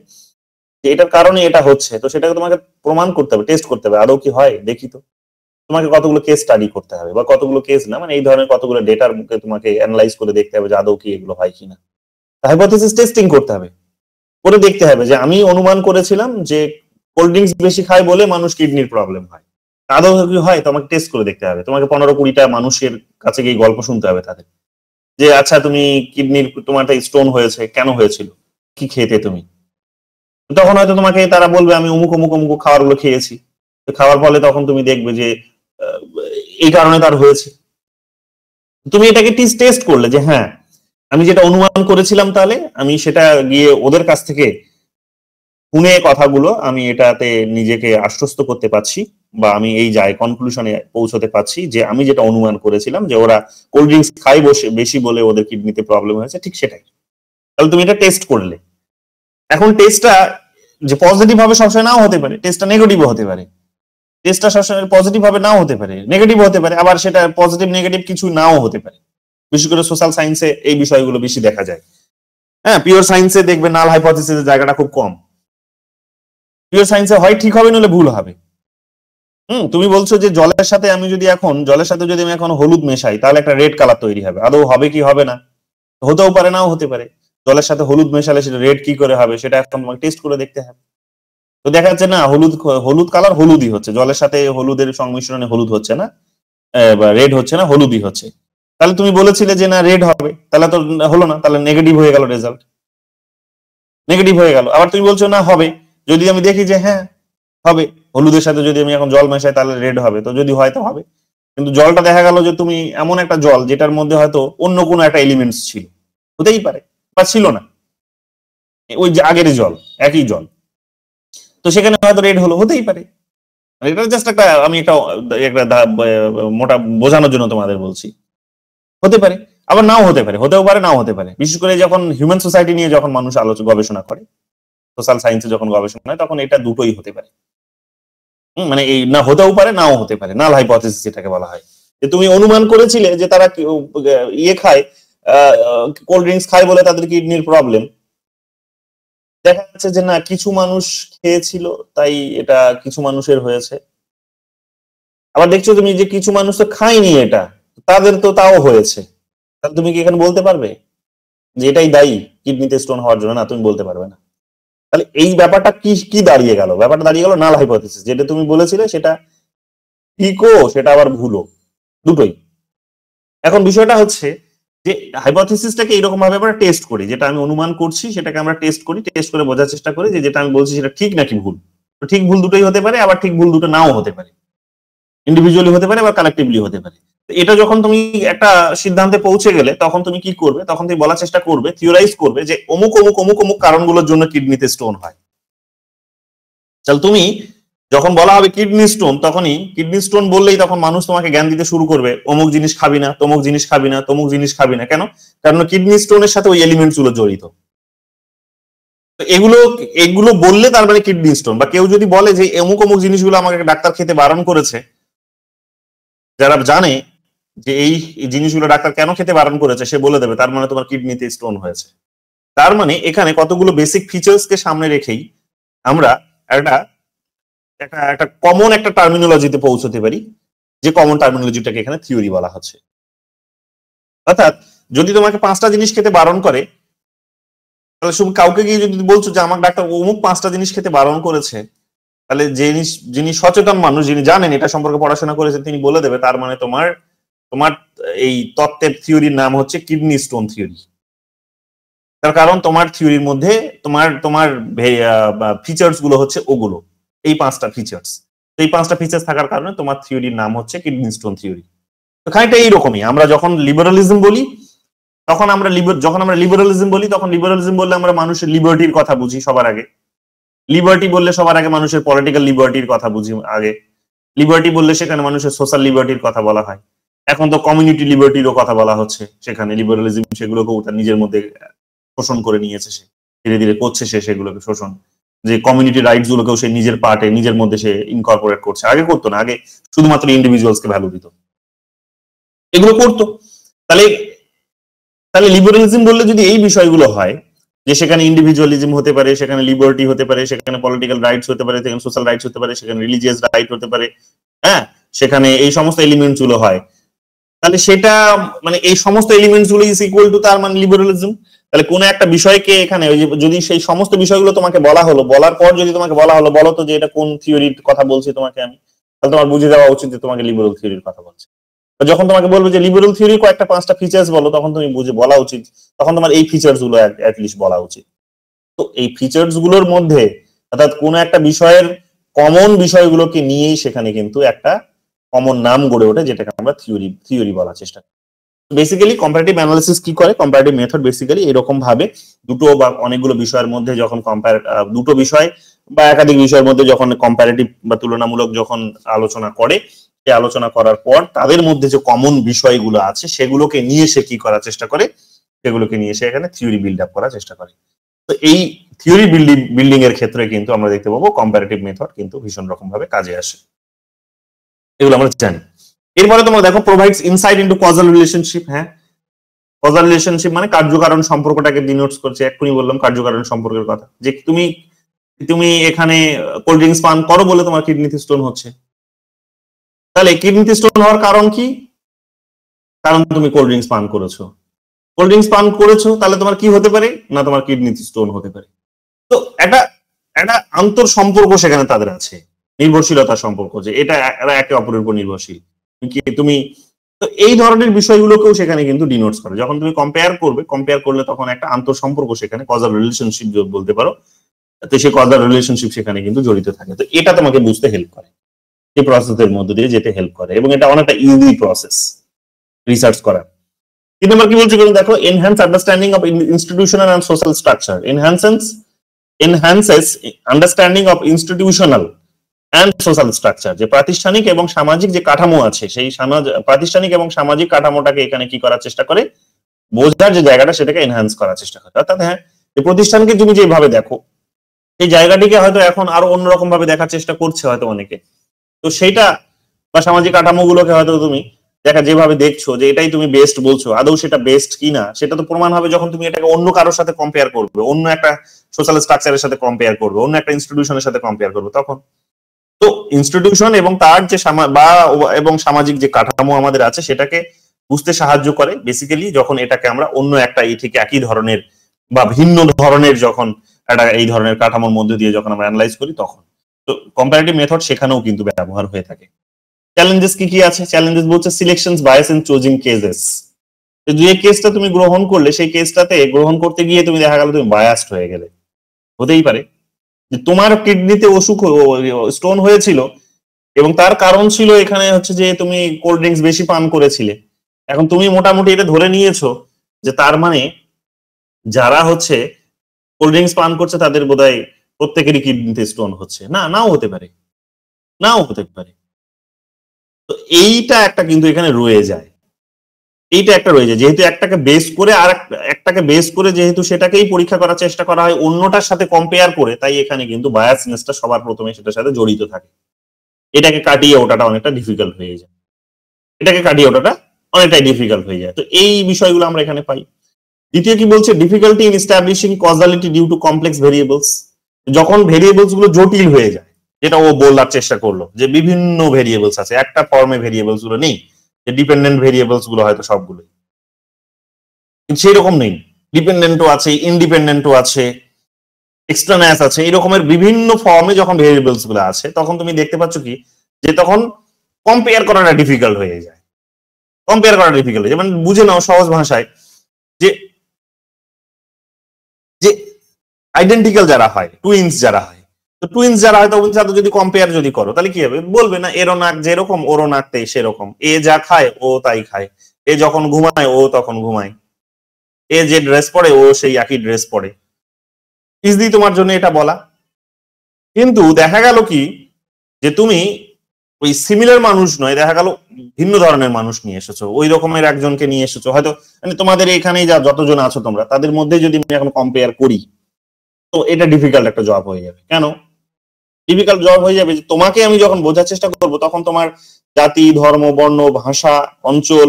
S1: যে এটার কারণে এটা হচ্ছে, তো সেটাকে তোমাকে প্রমাণ করতে হবে, টেস্ট করতে হবে, আদৌ কি হয় দেখি। তো তোমাকে কতগুলো কেস স্টাডি করতে হবে, বা কতগুলো কেস না, মানে এই ধরনের কতগুলো ডেটার মুখে তোমাকে অ্যানালাইজ করে দেখতে হবে যে আদৌ কি এগুলো হয় কিনা। হাইপোথিসিস টেস্টিং করতে হবে, করে দেখতে হবে যে আমি অনুমান করেছিলাম যে কোল্ড ড্রিঙ্কস বেশি খায় বলে মানুষ কিডনির প্রবলেম হয়, আদৌ কি হয়? তোমাকে টেস্ট করে দেখতে হবে। তোমাকে 15-20টা মানুষের কাছে গিয়ে গল্প শুনতে হবে তাদের, যে আচ্ছা তুমি কিডনির তোমার স্টোন হয়েছে, কেন হয়েছিল, কি খেতে তুমি? তখন হয়তো তোমাকে তারা বলবে আমি অমুক অমুক অমুক খাবারগুলো খেয়েছি, খাওয়ার ফলে তখন তুমি দেখবে যে এই কারণে তার হয়েছে। তুমি এটাকে টেস্ট করলে যে হ্যাঁ, আমি যেটা অনুমান করেছিলাম, তাহলে আমি সেটা গিয়ে ওদের কাছ থেকে শুনে কথাগুলো আমি এটাতে নিজেকে আশ্বস্ত করতে পারছি, বা আমি এই কনক্লুশনে পৌঁছতে পারছি যে আমি যেটা অনুমান করেছিলাম যে ওরা কোল্ড ড্রিঙ্কস খাই বেশি বলে ওদের কিডনিতে প্রবলেম হয়েছে, ঠিক সেটাই। তাহলে তুমি এটা টেস্ট করলে। এখন টেস্টটা যে পজিটিভ হবে সবসময় নাও হতে পারে, টেস্টটা নেগেটিভও হতে পারে, টেস্টটা সবসময় পজিটিভ হবে নাও হতে পারে, নেগেটিভ হতে পারে, আবার সেটা পজিটিভ নেগেটিভ কিছু নাও হতে পারে। বিশেষ করে সোশ্যাল সায়েন্সে এই বিষয়গুলো বেশি দেখা যায়। হ্যাঁ, পিওর সায়েন্সে দেখবে নাল হাইপোথিসিসের জায়গাটা খুব কম। পিওর সায়েন্সে হয় ঠিক হবে, নলে ভুল হবে। তুমি বলছো যে জলের সাথে যদি আমি এখন হলুদ মেশাই, তাহলে একটা রেড কালার তৈরি হবে, আদৌ হবে কি হবে না, হতেও পারে নাও হতে পারে। জলের সাথে হলুদ মেশালে সেটা রেড কি করে হবে, সেটা এখন টেস্ট করে দেখতে হবে। তো দেখা যাচ্ছে না, হলুদ কালার হলুদই হচ্ছে, জলের সাথে হলুদের সংমিশ্রণে হলুদ হচ্ছে না, বা রেড হচ্ছে না, হলুদই হচ্ছে। তাহলে তুমি বলেছিলে যে না রেড হবে, তাহলে তো হলো না, তাহলে নেগেটিভ হয়ে গেল, রেজাল্ট নেগেটিভ হয়ে গেল। আবার তুমি বলছো না হবে, যদি আমি দেখি যে হ্যাঁ হবে, হলুদের সাথে যদি আমি এখন জল মেশাই তাহলে রেড হবে, তো যদি হয় তো হবে। কিন্তু জলটা দেখা গেল যে তুমি এমন একটা জল যেটার মধ্যে হয়তো অন্য কোনো একটা এলিমেন্টস ছিল, হতেই পারে, বা ছিল না, ওই যে আগের জল, একই জল, তো সেখানে হয়তো রেড হলো, হতেই পারে। এটা জাস্ট আমি একটা মোটা বোঝানোর জন্য তোমাদের বলছি, হতে পারে, আবার নাও হতে পারে, হতেও পারে নাও হতে পারে। বিশেষ করে যখন হিউম্যান সোসাইটি নিয়ে যখন মানুষ গবেষণা করে, সোশ্যাল সায়েন্সে যখন গবেষণা হয়, তখন এটা দুটোই হতে পারে। মানে এই না হতেও পারে নাও হতে পারে, নাল হাইপোথিসিস যেটাকে বলা হয়, যে তুমি অনুমান করেছিলে যে তারা ইয়ে খায়, কোল্ড ড্রিঙ্কস খায় বলে তাদের কিডনির প্রবলেম, দেখা যাচ্ছে যে না, কিছু মানুষ খেয়েছিল তাই এটা কিছু মানুষের হয়েছে। আবার দেখছো তুমি যে কিছু মানুষ তো খায়নি এটা, তাদের তো তাও হয়েছে। তাহলে তুমি কি এখানে বলতে পারবে যে এটাই দায়ী কিডনিতে স্টোন হওয়ার জন্য? না, তুমি বলতে পারবে না। তাহলে এই ব্যাপারটা কি কি দাঁড়িয়ে গেল? ব্যাপারটা দাঁড়িয়ে গেল নাল হাইপোথিসিস। যেটা তুমি বলেছিলে সেটা ঠিকও, সেটা আবার ভুলও, দুটোই। এখন বিষয়টা হচ্ছে যে হাইপোথিসিসটাকে এরকম ভাবে আমরা টেস্ট করি, যেটা আমি অনুমান করছি সেটাকে আমরা টেস্ট করি, টেস্ট করে বোঝার চেষ্টা করি যে যেটা আমি বলছি সেটা ঠিক নাকি ভুল। তো ঠিক ভুল দুটোই হতে পারে, আবার ঠিক ভুল দুটো নাও হতে পারে, ইন্ডিভিজুয়ালি হতে পারে বা কালেকটিভলি হতে পারে। এটা যখন তুমি একটা সিদ্ধান্তে পৌঁছে গেলে তখন তুমি কি করবে? তখন তুমি বলার চেষ্টা করবে, থিওরাইজ করবে যে অমুক অমুক অমুক অমুক কারণগুলোর জন্য কিডনিতে স্টোন হয়। তাহলে তুমি যখন বলা হবে কিডনি স্টোন, তখনই কিডনি স্টোন বললেই তখন মানুষ তোমাকে জ্ঞান দিতে শুরু করবে, অমুক জিনিস খাবি না, তমুক জিনিস খাবি না, তমুক জিনিস খাবি না। কেন? কারণ কিডনি স্টোনের সাথে ওই এলিমেন্টস গুলো জড়িত। এগুলো এগুলো বললে তার মানে কিডনি স্টোন। বা কেউ যদি বলে যে অমুক অমুক জিনিসগুলো আমাকে ডাক্তার খেতে বারণ করেছে, যারা জানে যে এই জিনিসগুলো ডাক্তার কেন খেতে বারণ করেছে সে বলে দেবে, তার মানে তোমার কিডনিতে স্টোন হয়েছে। তার মানে এখানে কতগুলো বেসিক ফিচার্স কে সামনে রেখেই আমরা একটা কমন একটা টার্মিনোলজিতে পৌঁছতে পারি, যে কমন টার্মিনোলজিটাকে এখানে থিওরি বলা হচ্ছে। অর্থাৎ যদি তোমাকে 5টা জিনিস খেতে বারণ করে, তাহলে শুধু কাউকে গিয়ে যদি বলছো যে আমার ডাক্তার অমুক 5টা জিনিস খেতে বারণ করেছে, তাহলে যিনি সচেতন মানুষ, যিনি জানেন এটা সম্পর্কে পড়াশোনা করেছেন, তিনি বলে দেবে তার মানে তোমার এই তত্ত্বের থিওরির নাম হচ্ছে কিডনি স্টোন থিওরি। তার কারণ তোমার থিওরির মধ্যে তোমার ফিচার্স গুলো হচ্ছে ওগুলো, এই 5টা ফিচার্স। এই 5টা ফিচার্স থাকার কারণে তোমার থিওরির নাম হচ্ছে কিডনি স্টোন থিওরি। তো খানিকটা এইরকমই আমরা যখন লিবারালিজম বলি তখন আমরা লিবারালিজম বললে আমরা মানুষের লিবার্টির কথা বুঝি সবার আগে। লিবার্টি বললে সবার আগে মানুষের পলিটিক্যাল লিবার্টির কথা বুঝি আগে। লিবার্টি বললে সেখানে মানুষের সোশ্যাল লিবার্টির কথা বলা হয়। এখন তো কমিউনিটি লিবার্টিরও কথা বলা হচ্ছে, সেখানে লিবারালিজম সেগুলোকেও তার নিজের মধ্যে শোষণ করে নিয়েছে, সে ধীরে ধীরে করছে সে সেগুলোকে শোষণ, যে কমিউনিটি রাইটস গুলোকেও সে নিজের পার্টে নিজের মধ্যে সে ইনকর্পোরেট করছে। আগে করতো না, আগে শুধুমাত্র ইন্ডিভিজুয়ালসকে ভ্যালু দিত, এগুলো করতো। তাহলে লিবারালিজম বললে যদি এই বিষয়গুলো হয়, যে সেখানে ইন্ডিভিজুয়ালিজম হতে পারে, সেখানে লিবার্টি হতে পারে, সেখানে পলিটিক্যাল রাইটস হতে পারে, সেখানে সোশ্যাল রাইটস হতে পারে, সেখানে রিলিজিয়াস রাইট হতে পারে, হ্যাঁ, সেখানে এই সমস্ত এলিমেন্টস গুলো হয়, তাহলে সেটা মানে এই সমস্ত এলিমেন্টস গুলো ইজ ইকুয়াল টু তার মানে লিবারালিজম। তাহলে কোন একটা বিষয়কে এখানে যদি সেই সমস্ত বিষয়গুলো তোমাকে বলা হলো, বলার পর যদি তোমাকে বলা হলো বলো তো যে এটা কোন থিওরির কথা বলছি তোমাকে আমি, তাহলে তোমার বুঝে যাওয়া উচিত যে তোমাকে লিবারাল থিওরির কথা বলছে। যখন তোমাকে বলবে যে লিবারাল থিওরি কয়েকটা 5টা ফিচার্স বলো, তখন তুমি বুঝে বলা উচিত, তখন তোমার এই ফিচার্স গুলো অ্যাটলিস্ট বলা উচিত। তো এই ফিচার্স গুলোর মধ্যে অর্থাৎ কোন একটা বিষয়ের কমন বিষয়গুলোকে নিয়েই সেখানে কিন্তু একটা কমন নাম গড়ে ওঠে, যেটাকে আমরা থিওরি বলার চেষ্টা করি। বেসিক্যালি কম্পারেটিভ অ্যানালিসিস কি করে, কম্পারেটিভ মেথড বেসিক্যালি এরকম ভাবে দুটো বা অনেকগুলো বিষয়ের মধ্যে যখন দুটো বিষয় বা একাধিক বিষয়ের মধ্যে যখন কম্পারেটিভ বা তুলনামূলক যখন আলোচনা করে, সেই আলোচনা করার পর তাদের মধ্যে যে কমন বিষয়গুলো আছে সেগুলোকে নিয়ে সে কি করার চেষ্টা করে, সেগুলোকে নিয়ে সে এখানে থিওরি বিল্ড আপ করার চেষ্টা করে। তো এই থিওরি বিল্ডিং এর ক্ষেত্রে কিন্তু আমরা দেখতে পাবো কম্পারেটিভ মেথড কিন্তু ভীষণ রকম ভাবে কাজে আসে, এগুলো আমরা জানি। এরপরে তোমরা দেখো provides insight into causal relationship. হ্যাঁ, কজাল রিলেশনশিপ মানে কার্যকারণ সম্পর্কটাকে ডিনোটস করছে। এক্ষুনি বললাম কার্যকারণ সম্পর্কের কথা, যে তুমি এখানে কোল্ড ড্রিঙ্কস পান করো বলে তোমার কিডনিতে স্টোন হচ্ছে। তাহলে কিডনিতে স্টোন হওয়ার কারণ কি? কারণ তুমি কোল্ড ড্রিঙ্কস পান করেছো। কোল্ড ড্রিঙ্কস পান করেছো তাহলে তোমার কি হতে পারে না, তোমার কিডনিতে স্টোন হতে পারে। তো একটা আন্তর সম্পর্ক সেখানে তাদের আছে, নির্ভরশীলতার সম্পর্ক, যে এটা এরা একে অপরের উপর নির্ভরশীল। তুমি তো এই ধরনের বিষয়গুলোকেও সেখানে কিন্তু ডিনোটস করে। যখন তুমি কম্পেয়ার করলে তখন একটা আন্তর সম্পর্ক সেখানে কজাল রিলেশনশিপ বলতে পারো, তো সেই কজাল রিলেশনশিপ সেখানে কিন্তু জড়িত থাকে। তো এটা তোমাকে বুঝতে হেল্প করে, এই প্রসেসের মধ্যে দিয়ে যেতে হেল্প করে, এবং এটা অনেকটা ইজি প্রসেস রিসার্চ করা। 3 নম্বর কি বলছে দেখো, enhance understanding of institutional and social structure. enhances understanding of institutional and social structure, যে প্রাতিষ্ঠানিক এবং সামাজিক যে কাঠামো আছে সেই প্রাতিষ্ঠানিক এবং সামাজিক কাঠামোটাকে এখানে কি করার চেষ্টা করে, বোঝার যে জায়গাটা সেটাকে এনহ্যান্স করার চেষ্টা করে। অর্থাৎ হ্যাঁ, যে প্রতিষ্ঠানকে তুমি যেভাবে দেখো সেই জায়গাটিকে হয়তো এখন আরো অন্যরকম ভাবে দেখার চেষ্টা করছে হয়তো অনেকে। তো সেইটা বা সামাজিক কাঠামোগুলোকে হয়তো তুমি যেভাবে দেখছো যে এটাই তুমি বেস্ট বলছো, আদৌ সেটা বেস্ট কিনা সেটা তো প্রমাণ হবে যখন তুমি এটাকে অন্য কারোর সাথে কম্পেয়ার করবে, অন্য একটা সোশ্যাল স্ট্রাকচারের সাথে কম্পেয়ার করবে, অন্য একটা ইনস্টিটিউশনের সাথে কম্পেয়ার করবে। তখন তো ইনস্টিটিউশন এবং তার যে এবং সামাজিক যে কাঠামো আমাদের আছে সেটাকে বুঝতে সাহায্য করে বেসিক্যালি যখন এটাকে আমরা অন্য একটা এই থেকে একই ধরনের বা ভিন্ন ধরনের যখন একটা এই ধরনের কাঠামোর মধ্যে দিয়ে যখন আমরা অ্যানালাইজ করি তখন। তো কম্পারেটিভ মেথড সেখানেও কিন্তু ব্যবহার হয়ে থাকে। চ্যালেঞ্জেস কি কি আছে? চ্যালেঞ্জেস বলছে selections bias in choosing cases. যে কেসটা তুমি গ্রহণ করলে সেই কেসটাতে গ্রহণ করতে গিয়ে তুমি দেখা গেল তুমি বায়াসড হয়ে গেলে। হতেই পারে যে তোমার কিডনিতে অসুখ স্টোন হয়েছিল এবং তার কারণ ছিল এখানে হচ্ছে যে তুমি কোল্ড ড্রিঙ্কস বেশি পান করেছিলে। এখন তুমি মোটামুটি এটা ধরে নিয়েছো যে তার মানে যারা হচ্ছে কোল্ড ড্রিঙ্কস পান করছে তাদের বোধহয় প্রত্যেকেরই কিডনিতে স্টোন হচ্ছে। না, নাও হতে পারে, নাও হতে পারে। তো এইটা একটা কিন্তু এখানে রয়ে যায়, এইটা একটা রয়ে যায় যেহেতু একটাকে বেস করে আর একটাকে বেস করে যেহেতু সেটাকেই পরীক্ষা করার চেষ্টা করা হয় অন্যটার সাথে কম্পেয়ার করে, তাই এখানে কিন্তু বায়াসনেসটা সবার প্রথমে সেটার সাথে জড়িত থাকে। এটাকে কাটিয়ে ওঠাটা অনেকটা ডিফিকাল্ট হয়ে যায়, এটাকে কাটিয়ে ওঠাটা অনেকটাই ডিফিকাল্ট হয়ে যায়। তো এই বিষয়গুলো আমরা এখানে পাই। দ্বিতীয় কি বলছে? Difficulty in establishing causality due to complex variables. যখন ভেরিয়েবলস গুলো জটিল হয়ে যায়, যেটা ও বলার চেষ্টা করলো যে বিভিন্ন ভেরিয়েবলস আছে, একটা ফর্মে ভেরিয়েবলস গুলো নেই, যে ডিপেন্ডেন্ট ভেরিয়েবলস গুলো হয়তো সবগুলোই, কিন্তু সেই রকম নেই। ডিপেন্ডেন্টও আছে, ইন্ডিপেন্ডেন্টও আছে, এক্সট্রানাস আছে, এই রকমের বিভিন্ন ফর্মে যখন ভেরিয়েবলস গুলো আছে তখন তুমি দেখতে পাচ্ছ কি যে তখন কম্পেয়ার করাটা ডিফিকাল্ট হয়ে যায়। কম্পেয়ার করা ডিফিকাল্ট, যেমন বুঝে নাও সহজ ভাষায় যে যে আইডেন্টিক্যাল যারা হয়, টুইন্স যারা হয়, তো টুইন্স যারা হয় তখন তাদের যদি কম্পেয়ার যদি করো তাহলে কি হবে? বলবে না এরও নাক যেরকম ওরও নাকটাই সেরকম, এ যা খায় ও তাই খায়, এ যখন ঘুমায় ও তখন ঘুমায়, এ যে ড্রেস পরে ও সেই একই ড্রেস পরে। ইজি তোমার জন্য এটা বলা, কিন্তু দেখা গেল কি যে তুমি ওই সিমিলার মানুষ নয়, দেখা গেল ভিন্ন ধরনের মানুষ নিয়ে এসেছো, ওই রকমের একজনকে নিয়ে এসেছো, হয়তো মানে তোমাদের এখানেই যা যতজন আছো তোমরা তাদের মধ্যে যদি আমি এখন কম্পেয়ার করি তো এটা ডিফিকাল্ট একটা জব হয়ে যাবে। কেন ডিফিকাল্ট জব হয়ে যাবে? যে তোমাকে আমি যখন বোঝার চেষ্টা করব তখন তোমার জাতি, ধর্ম, বর্ণ, ভাষা, অঞ্চল,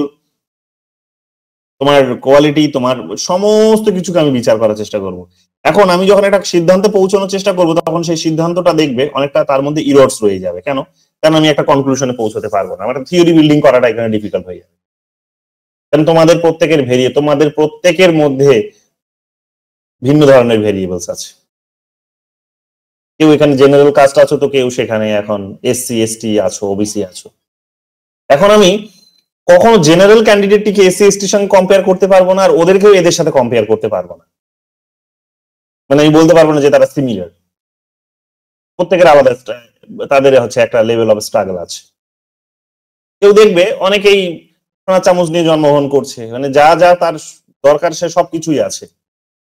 S1: তোমার কোয়ালিটি, তোমার সমস্ত কিছুকে আমি বিচার করার চেষ্টা করব। এখন আমি যখন একটা সিদ্ধান্তে পৌঁছানোর চেষ্টা করব তখন সেই সিদ্ধান্তটা দেখবে অনেকটা তার মধ্যে ইরর্স রয়ে যাবে। কেন? কারণ আমি একটা কনক্লুশনে পৌঁছতে পারবো না, আমার থিওরি বিল্ডিং করাটা এখানে ডিফিকাল্ট হয়ে যাবে। কারণ তোমাদের প্রত্যেকের মধ্যে ভিন্ন ধরনের ভেরিয়েবলস আছে। কেউ এখানে জেনারেল কাস্ট আছো, তো কেউ সেখানে এখন এসসি এসটি আছো, ওবিসি আছো। এখন আমি কখনো জেনারেল ক্যান্ডিডেটটিকে এসসি এসটির সঙ্গে কম্পেয়ার করতে পারবো না, আর ওদেরকেও এদের সাথে কম্পেয়ার করতে পারবো না। মানে আমি বলতে পারবো না যে তারা সিমিলার। প্রত্যেকের আলাদা তাদের হচ্ছে একটা লেভেল অফ স্ট্রাগল আছে। কেউ দেখবে অনেকেই সোনা চামচ নিয়ে জন্মগ্রহণ করছে, মানে যা যা তার দরকার সে সবকিছুই আছে,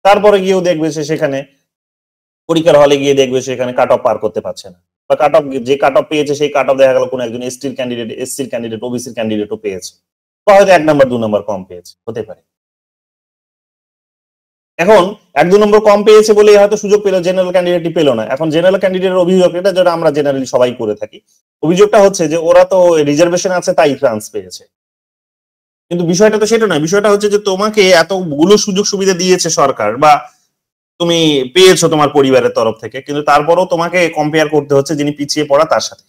S1: তারপরে গিয়েও দেখবে সে সেখানে পরীক্ষার হলে গিয়ে দেখবে সেখানে কাট অফ পার করতে পারছে না, বা কাট অফ যে কাট অফ পেয়েছে সেই কাট অফ দেখা গেল কোন একজন এসসির ক্যান্ডিডেট ওবিসির ক্যান্ডিডেটও পেয়েছে, বা হয়তো 1 নাম্বার 2 নাম্বার কম পেয়েছে, হতে পারে। এখন 1-2 নম্বর কম পেয়েছে বলে হয়তো সুযোগ পেল, জেনারেল ক্যান্ডিডেটই পেল না। এখন জেনারেল ক্যান্ডিডেটের অভিযোগ, এটা যেটা আমরা জেনারেলি সবাই করে থাকি, অভিযোগটা হচ্ছে যে ওরা তো রিজার্ভেশন আছে তাই চান্স পেয়েছে। কিন্তু বিষয়টা তো সেটা নয়, বিষয়টা হচ্ছে যে তোমাকে এতগুলো সুযোগ সুবিধা দিয়েছে সরকার, বা তুমি পেয়েছো তোমার পরিবারের তরফ থেকে, কিন্তু তারপরেও তোমাকে কম্পেয়ার করতে হচ্ছে যিনি পিছিয়ে পড়া তার সাথে।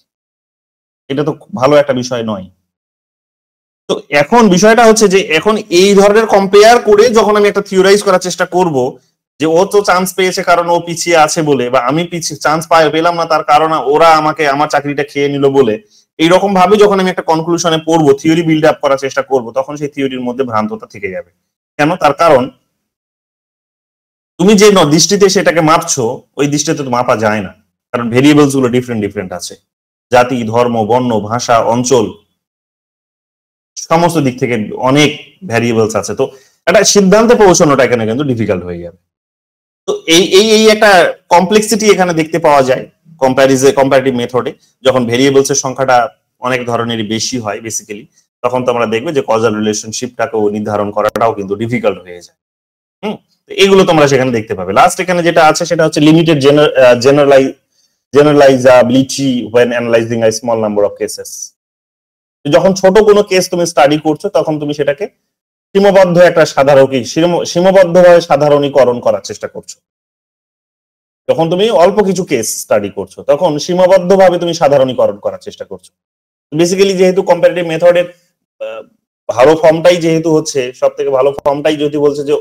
S1: এটা তো ভালো একটা বিষয় নয়। তো এখন বিষয়টা হচ্ছে যে এখন এই ধরনের কম্পেয়ার করে যখন আমি একটা থিওরাইজ করার চেষ্টা করব যে ও তো চান্স পেয়েছে কারণ ও পিছিয়ে আছে বলে, বা আমি পিছিয়ে চান্স পেলাম না তার কারণ ওরা আমাকে আমার চাকরিটা খেয়ে নিল বলে, এইরকম ভাবে যখন আমি একটা কনক্লুশনে পড়বো, থিওরি বিল্ড আপ করার চেষ্টা করব, তখন সেই থিওরির মধ্যে ভ্রান্ততা থেকে যাবে। কেন? তার কারণ তুমি যে দৃষ্টিতে সেটাকে মাপছো ওই দৃষ্টিতে তো মাপা যায় না, কারণ ভেরিয়েবলস গুলো ডিফারেন্ট আছে, জাতি, ধর্ম, বর্ণ, ভাষা, অঞ্চল, সমস্ত দিক থেকে অনেক ভ্যারিয়েবলস আছে। তো একটা সিদ্ধান্তে পৌঁছানোটা এখানে কিন্তু ডিফিকাল্ট হয়ে যাবে। তো এই একটা কমপ্লেক্সিটি এখানে দেখতে পাওয়া যায় কম্পারেটিভ মেথডে। যখন ভেরিয়েবলস এর সংখ্যাটা অনেক ধরনের বেশি হয় বেসিক্যালি, তখন তো আমরা দেখবে যে কজাল রিলেশনশিপটাকেও নির্ধারণ করাটাও কিন্তু ডিফিকাল্ট হয়ে যায়। এগুলো তোমরা সেখানে দেখতে পাবে। লাস্ট এখানে যেটা আছে সেটা হচ্ছে limited generalizability when analyzing a small number of cases। যখন ছোট কোনো কেস তুমি স্টাডি করছো তখন তুমি সেটাকে সীমাবদ্ধভাবে সাধারণীকরণ করার চেষ্টা করছো। যখন তুমি অল্প কিছু কেস স্টাডি করছো তখন সীমাবদ্ধভাবে তুমি সাধারণীকরণ করার চেষ্টা করছো। বেসিক্যালি যেহেতু কম্পারেটিভ মেথডের ভালো ফর্মটাই যেহেতু হচ্ছে, সব থেকে ভালো ফর্মটাই যদি বলছে যে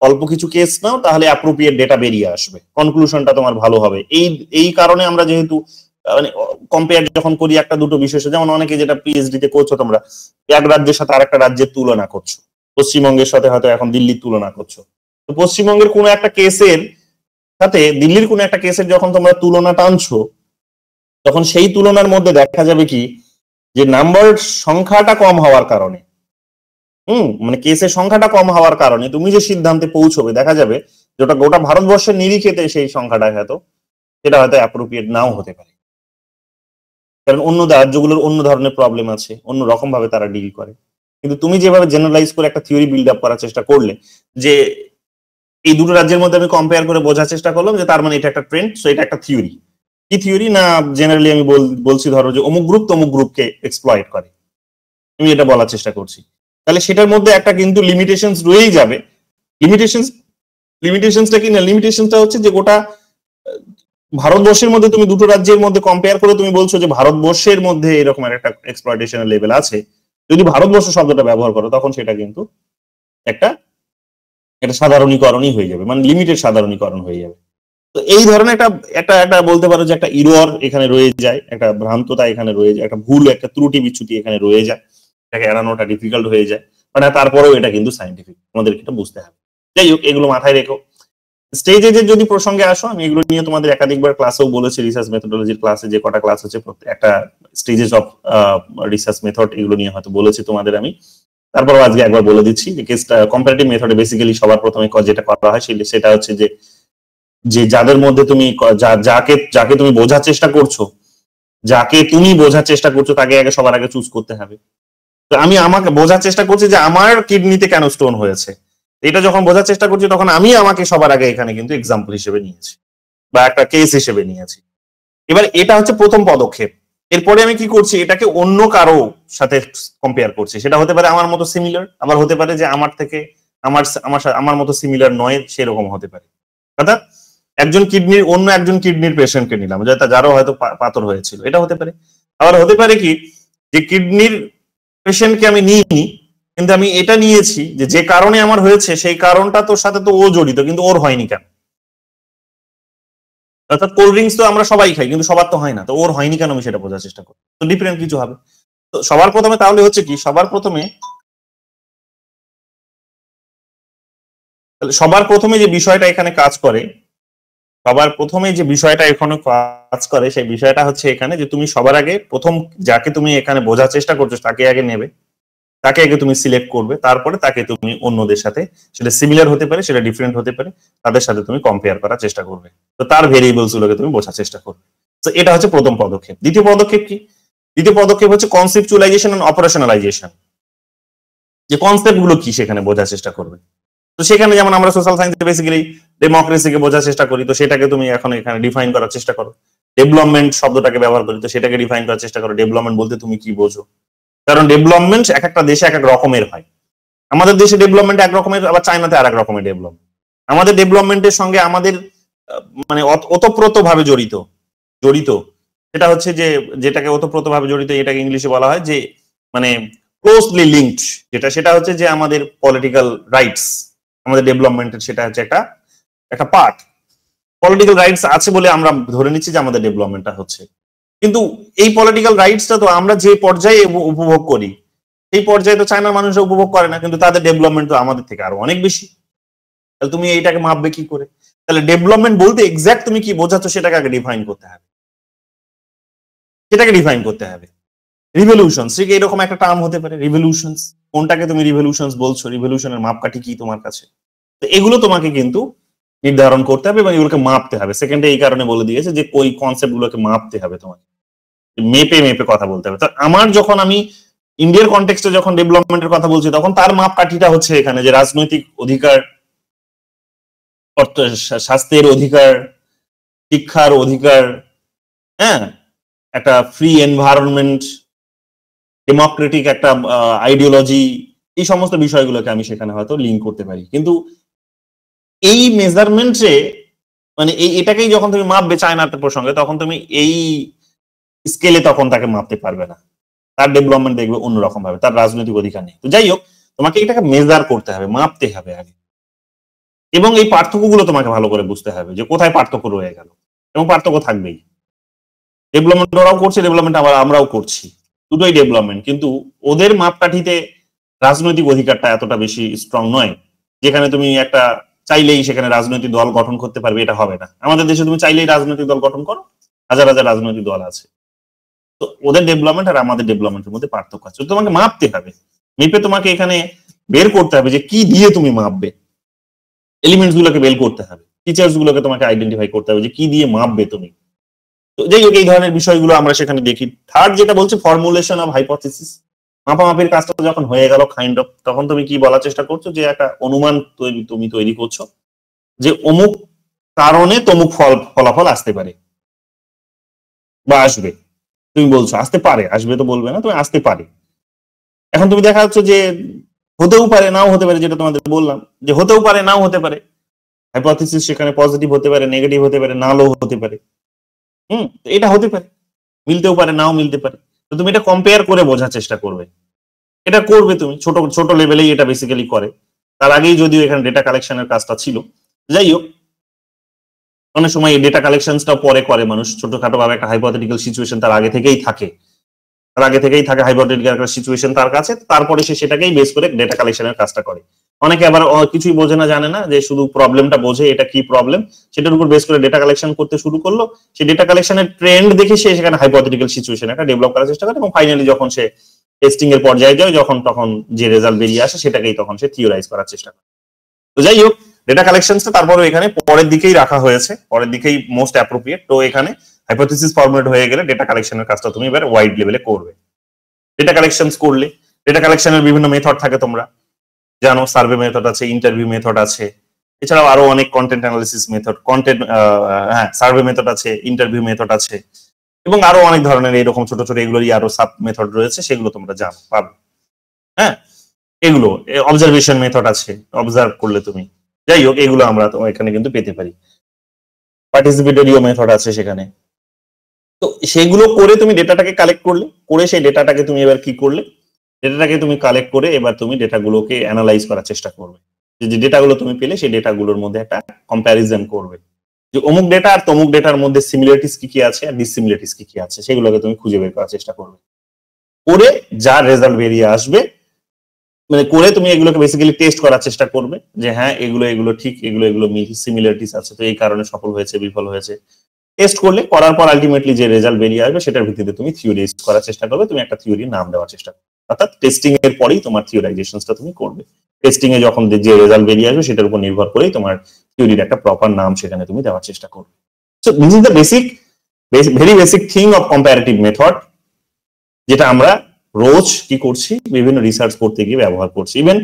S1: অল্প কিছু কেস নাও, তাহলে অ্যাপ্রোপ্রিয়েট ডেটা বেরিয়ে আসবে, কনক্লুশনটা তোমার ভালো হবে। এই কারণে আমরা যেহেতু মানে কম্পেয়ার যখন করি একটা দুটো বিশেষ, যেমন অনেকে যেটা পিএইচডি তে করছো তোমরা, এক রাজ্যের সাথে আরেকটা রাজ্যের তুলনা করছো, পশ্চিমবঙ্গের সাথে হয়তো এখন দিল্লির তুলনা করছো, তো পশ্চিমবঙ্গের কোনো একটা কেসের সাথে দিল্লির কোনো একটা কেসের যখন তোমরা তুলনা টানছো, তখন সেই তুলনার মধ্যে দেখা যাবে কি যে নাম্বার সংখ্যাটা কম হওয়ার কারণে, মানে কেসের সংখ্যাটা কম হওয়ার কারণে তুমি যে সিদ্ধান্তে পৌঁছবে, দেখা যাবে যেটা গোটা ভারতবর্ষের নিরিখেতে সেই সংখ্যাটা হয়তো সেটা হয়তো অ্যাপ্রোপ্রিয়েট নাও হতে পারে, কারণ অন্য রাজ্যগুলোর অন্য ধরনের প্রবলেম আছে, অন্য রকম ভাবে তারা ডিল করে। কিন্তু তুমি যেভাবে জেনারেলাইজ করে একটা থিওরি বিল্ড আপ করার চেষ্টা করলে, যে এই দুটো রাজ্যের মধ্যে আমি কম্পেয়ার করে বোঝার চেষ্টা করলাম যে তার মানে এটা একটা ট্রেন্ড, সো এটা একটা থিওরি। কি থিওরি না, জেনারেলি আমি বলছি ধরো যে অমুক গ্রুপ তমুক গ্রুপকে এক্সপ্লয়েট করে, আমি এটা বলার চেষ্টা করছি, তাহলে সেটার মধ্যে একটা কিন্তু লিমিটেশনস রয়েই যাবে। লিমিটেশনসটা কি না, লিমিটেশনসটা হচ্ছে যে গোটা ভারতবর্ষের মধ্যে তুমি দুটো রাজ্যের মধ্যে কম্পেয়ার করে তুমি বলছো যে ভারতবর্ষের মধ্যে এরকম একটা এক্সপ্লয়টেশনের লেভেল আছে, যদি ভারতবর্ষ শব্দটা ব্যবহার করো তখন সেটা কিন্তু একটা সাধারণীকরণই হয়ে যাবে, মানে লিমিটেড সাধারণীকরণ হয়ে যাবে। তো এই ধরনের একটা বলতে পারো যে একটা ইরর এখানে রয়ে যায়, একটা ভ্রান্ততা এখানে রয়ে যায়, একটা ভুল, একটা ত্রুটি বিচ্যুতি এখানে রয়ে যায়, এটাকে এড়ানোটা ডিফিকাল্ট হয়ে যায়, মানে তারপরেও এটা কিন্তু সাইন্টিফিক, আমাদেরকে এটা বুঝতে হবে। যাই হোক, এগুলো মাথায় রেখো। স্টেজ এজের যদি প্রসঙ্গে আসো, আমি এগুলো নিয়ে তোমাদের একাধিকবার ক্লাসেও বলেছি, রিসার্চ মেথোডোলজির ক্লাসে যে কটা ক্লাস হচ্ছে, একটা স্টেজেস অফ রিসার্চ মেথড, এগুলো নিয়ে হয়তো বলেছি তোমাদের আমি, তারপর আজকে একবার বলে দিচ্ছি যে কেসটা কম্পারেটিভ মেথডে বেসিক্যালি সবার প্রথমে যেটা করা হয় সেটা হচ্ছে যে যাদের মধ্যে তুমি যাকে তুমি বোঝার চেষ্টা করছো, তাকে আগে সবার আগে চুজ করতে হবে। তো আমি আমাকে বোঝার চেষ্টা করছি যে আমার কিডনিতে কেন স্টোন হয়েছে, এটা যখন বোঝার চেষ্টা করছি তখন আমি আমাকে সবার আগে এখানে কিন্তু এক্সাম্পল হিসেবে নিয়েছি বা একটা কেস হিসেবে নিয়েছি। এবার এটা হচ্ছে প্রথম পদক্ষেপ। এরপরে আমি কি করছি, এটাকে অন্য কারো সাথে কম্পেয়ার করছি, সেটা হতে পারে আমার মতো সিমিলার, আবার হতে পারে যে আমার থেকে আমার মতো সিমিলার নয় সেরকম হতে পারে। অর্থাৎ অন্য একজন কিডনির পেশেন্টকে নিলাম, যারও হয়তো পাথর হয়েছিল, এটা হতে পারে। আবার হতে পারে কি যে কিডনির পেশেন্টকে আমি নিইনি, কিন্তু আমি এটা নিয়েছি যে কারণে আমার হয়েছে সেই কারণটা তোর সাথে তো ও জড়িত, কিন্তু ওর হয়নি কেন। অর্থাৎ কোল্ড ড্রিঙ্কস তো আমরা সবাই খাই, কিন্তু সবার তো হয় না, তো ওর হয়নি কেন আমি সেটা বোঝার চেষ্টা করি, তো ডিফারেন্ট কিছু হবে। তো সবার প্রথমে তাহলে হচ্ছে কি, সবার প্রথমে যে বিষয়টা এখানে কাজ করে, সেই বিষয়টা হচ্ছে এখানে যে তুমি সবার আগে প্রথম যাকে তুমি এখানে বোঝার চেষ্টা করছো তাকে আগে নেবে, তাকে আগে তুমি সিলেক্ট করবে, তারপরে তাকে তুমি অন্যদের সাথে, সেটা সিমিলার হতে পারে, সেটা ডিফারেন্ট হতে পারে, তাদের সাথে তুমি কম্পেয়ার করার চেষ্টা করবে, তো তার ভেরিয়েবলস গুলোকে তুমি বোঝার চেষ্টা করবে। তো এটা হচ্ছে প্রথম পদক্ষেপ। দ্বিতীয় পদক্ষেপ কি? দ্বিতীয় পদক্ষেপ হচ্ছে কনসেপচুয়ালাইজেশন এন্ড অপারেশনালাইজেশন, যে কনসেপ্ট গুলো কি সেখানে বোঝার চেষ্টা করবে। তো সেখানে যেমন আমরা সোশ্যাল সায়েন্সে বেসিক্যালি ডেমোক্রেসিকে বোঝার চেষ্টা করি, তো সেটাকে তুমি এখন এখানে ডিফাইন করার চেষ্টা করো। ডেভেলপমেন্ট শব্দটাকে ব্যবহার করি, তো সেটাকে ডিফাইন করার চেষ্টা করো, ডেভেলপমেন্ট বলতে তুমি কি বোঝো, কারণ ডেভেলপমেন্ট এক একটা দেশে এক এক রকমের হয়। আমাদের দেশে ডেভেলপমেন্ট এক রকমের, আবার চায়নাতে আর এক রকমের ডেভেলপমেন্ট। আমাদের ডেভেলপমেন্টের সঙ্গে আমাদের মানে ওতপ্রোত ভাবে জড়িত সেটা হচ্ছে যেটাকে ওতপ্রোত ভাবে জড়িত, এটাকে ইংলিশে বলা হয় যে মানে ক্লোজলি লিঙ্কড, সেটা হচ্ছে যে আমাদের পলিটিক্যাল রাইটস, আমাদের ডেভেলপমেন্টের সেটা হচ্ছে একটা পার্ট। পলিটিক্যাল রাইটস আছে বলে আমরা ধরে নিচ্ছি যে আমাদের ডেভেলপমেন্টটা হচ্ছে, কিন্তু এই পলিটিক্যাল রাইটসটা তো আমরা যে পর্যায়ে উপভোগ করি সেই পর্যায়ে তো চায়নার মানুষরা উপভোগ করে না, কিন্তু তাদের ডেভেলপমেন্ট তো আমাদের থেকে আরো অনেক বেশি। তাহলে তুমি এইটাকে মাপবে কি করে? তাহলে ডেভেলপমেন্ট বলতে এক্সাক্ট তুমি কি বোঝাচ্ছ সেটাকে আগে ডিফাইন করতে হবে, রিভলিউশনস ঠিক এরকম একটা টার্ম হতে পারে, রিভলিউশনস, কোনটাকে তুমি রিভলিউশনস বলছো, রিভলিউশনের মাপকাঠি কি তোমার কাছে, তো এগুলো তোমাকে কিন্তু নির্ধারণ করতে হবে এবং এগুলোকে মাপতে হবে। সেকেন্ডে এই কারণে বলে দিয়েছে যে ওই কনসেপ্ট গুলোকে মাপতে হবে, তোমাকে মেপে কথা বলতে হবে। তো যখন আমি ইন্ডিয়ার কনটেক্সটে যখন ডেভেলপমেন্টের কথা বলছি, তখন তার মাপকাঠিটা হচ্ছে এখানে যে রাজনৈতিক অধিকার, স্বাস্থ্যের অধিকার, শিক্ষার অধিকার, হ্যাঁ, একটা ফ্রি এনভায়রনমেন্ট, ডেমোক্রেটিক একটা আইডিওলজি, এই সমস্ত বিষয়গুলোকে আমি সেখানে হয়তো লিঙ্ক করতে পারি। কিন্তু এই মেজারমেন্টে মানে এটাকেই যখন তুমি মাপবে চায়নার প্রসঙ্গে, তখন তুমি এই স্কেলে তখন তাকে মাপতে পারবে না, তার ডেভেলপমেন্ট দেখবে অন্যরকম ভাবে, তার রাজনৈতিক অধিকার নেই। তো যাই হোক, তোমাকে এটাকে মেজার করতে হবে, মাপতে হবে আগে। এবং এই পার্থক্যগুলো তোমাকে ভালো করে বুঝতে হবে যে কোথায় পার্থক্য রয়ে গেল, এবং পার্থক্য থাকবেই। ডেভেলপমেন্ট ওরাও করছে, ডেভেলপমেন্ট আবার আমরাও করছি, দুটোই ডেভেলপমেন্ট। কিন্তু ওদের মাপকাঠিতে রাজনৈতিক অধিকারটা এতটা বেশি স্ট্রং নয়, যেখানে তুমি একটা চাইলেই সেখানে রাজনৈতিক দল গঠন করতে পারবে, এটা হবে না। আমাদের দেশে তুমি চাইলেই রাজনৈতিক দল গঠন করো, হাজার হাজার রাজনৈতিক দল আছে। তো ওদের ডেভেলপমেন্ট আর আমাদের ডেভেলপমেন্টের মধ্যে পার্থক্য আছে, তোমাকে মাপতে হবে। মেপে তোমাকে এখানে বের করতে হবে যে কি দিয়ে তুমি মাপবে, এলিমেন্টস গুলোকে বের করতে হবে, ফিচার্স গুলোকে তোমাকে আইডেন্টিফাই করতে হবে যে কি দিয়ে মাপবে তুমি। তো যাই হোক, এই ধরনের বিষয়গুলো আমরা সেখানে দেখি। থার্ড যেটা বলছে ফর্মুলেশন অফ হাইপোথিসিস, মাপামাপির কাজটা যখন হয়ে গেল কাইন্ড অফ, তখন তুমি কি বলার চেষ্টা করছো যে একটা অনুমান তুমি তৈরি করছো যে অমুক কারণে তমুক ফলাফল আসতে পারে বা আসবে। তুমি বলছো আসতে পারে, আসবে তো বলবে না, তুমি আসতে পারে। এখন তুমি দেখা যাচ্ছে যে হতেও পারে নাও হতে পারে, যেটা তোমাদের বললাম যে হতেও পারে নাও হতে পারে। হাইপোথিসিস সেখানে পজিটিভ হতে পারে, নেগেটিভ হতে পারে, নালও হতে পারে। এটা হতে পারে, মিলতেও পারে নাও মিলতে পারে। তো তুমি এটা কম্পেয়ার করে বোঝার চেষ্টা করবে, এটা করবে তুমি ছোট ছোট লেভেলেই এটা বেসিক্যালি করে। তার আগেই যদিও এখানে ডেটা কালেকশনের কাজটা ছিল। যাই হোক, অনেক সময় এই ডেটা কালেকশনটাও পরে করে মানুষ, ছোটখাটো ভাবে একটা হাইপোথেটিক্যাল সিচুয়েশন তার আগে থেকেই থাকে, হাইপোথেটিক্যাল একটা সিচুয়েশন তার কাছে, তারপরে সে সেটাকেই বেস করে ডেটা কালেকশনের কাজটা করে। অনেকে আবার কিছুই বোঝে না, জানে না, যে শুধু প্রবলেমটা বোঝে, এটা কি প্রবলেম, সেটার উপর বেস করে ডেটা কালেকশন করতে শুরু করলো। সেই ডেটা কালেকশনের ট্রেন্ড দেখে সে সেখানে হাইপোথেটিক্যাল সিচুয়েশন একটা ডেভেলপ করার চেষ্টা করে, এবং ফাইনালি যখন সে টেস্টিং এর পর্যায়ে যায়, তখন যে রেজাল্ট বেরিয়ে আসে সেটাকেই তখন সে থিওরাইজ করার চেষ্টা করে। তো যাই হোক, ডেটা কালেকশনটা তারপরে এখানে পরের দিকেই রাখা হয়েছে, পরের দিকেই মোস্ট অ্যাপ্রোপ্রিয়েট। তো এখানে হাইপোথিসিস ফর্মুলেট হয়ে গেলে ডেটা কালেকশনের কাজটা তুমি এবার ওয়াইড লেভেলে করবে। ডেটা কালেকশনস করলে, ডেটা কালেকশনের বিভিন্ন মেথড থাকে, তোমরা জানো, সার্ভে মেথড আছে, ইন্টারভিউ মেথড আছে, এছাড়াও আরো অনেক content analysis method, survey method আছে, ইন্টারভিউ মেথড আছে, এবং আরো অনেক ধরনের এরকম ছোট ছোট এগুলোরই আরো সাব মেথড রয়েছে, সেগুলো তোমরা জানো, পাবে। হ্যাঁ, এগুলো অবজারভেশন মেথড আছে, অবজার্ভ করলে তুমি। যাই হোক, এগুলো আমরা তো এখানে কিন্তু পেতে পারি। পার্টিসিপেটরিও মেথড আছে সেখানে। তো সেগুলো করে তুমি ডেটাটাকে কালেক্ট করলে, করে সেই ডেটাটাকে তুমি এবার কি করলে, ডেটাটাকে তুমি কালেক্ট করে এবার তুমি ডেটাগুলোকে অ্যানালাইজ করার চেষ্টা করবে। যে ডেটাগুলো তুমি পেলে সেই ডেটাগুলোর মধ্যে একটা কম্প্যারিজন করবে, যে অমুক ডেটা আর তমুক ডেটার মধ্যে সিমিলারিটিস কি কি আছে আর ডিসিমিলারিটিস কি কি আছে, সেগুলোকে তুমি খুঁজে বের করার চেষ্টা করবে। করে যা রেজাল্ট বেরিয়ে আসবে, মানে করে তুমি এগুলোকে বেসিক্যালি টেস্ট করার চেষ্টা করবে যে হ্যাঁ এগুলো ঠিক, এগুলো সিমিলারিটিস আছে, তো এই কারণে সফল হয়েছে, বিফল হয়েছে। টেস্ট করলে, করার পর আলটিমেটলি যে রেজাল্ট বেরিয়ে আসবে সেটার ভিত্তিতে তুমি থিওরাইজ করার চেষ্টা করবে, তুমি একটা থিওরির নাম দেওয়ার চেষ্টা করবে। অর্থাৎ টেস্টিং এর পরেই তোমার থিওরাইজেশনটা তুমি করবে। টেস্টিং এ যখন যে রেজাল্ট বেরিয়ে আসবে সেটার উপর নির্ভর করেই তোমার থিওরির একটা প্রপার নাম সেখানে তুমি দেওয়ার চেষ্টা করবে। So this is the very basic thing of comparative method, যেটা আমরা রোজ কি করছি, বিভিন্ন রিসার্চ করতে গিয়ে ব্যবহার করছি, ইভেন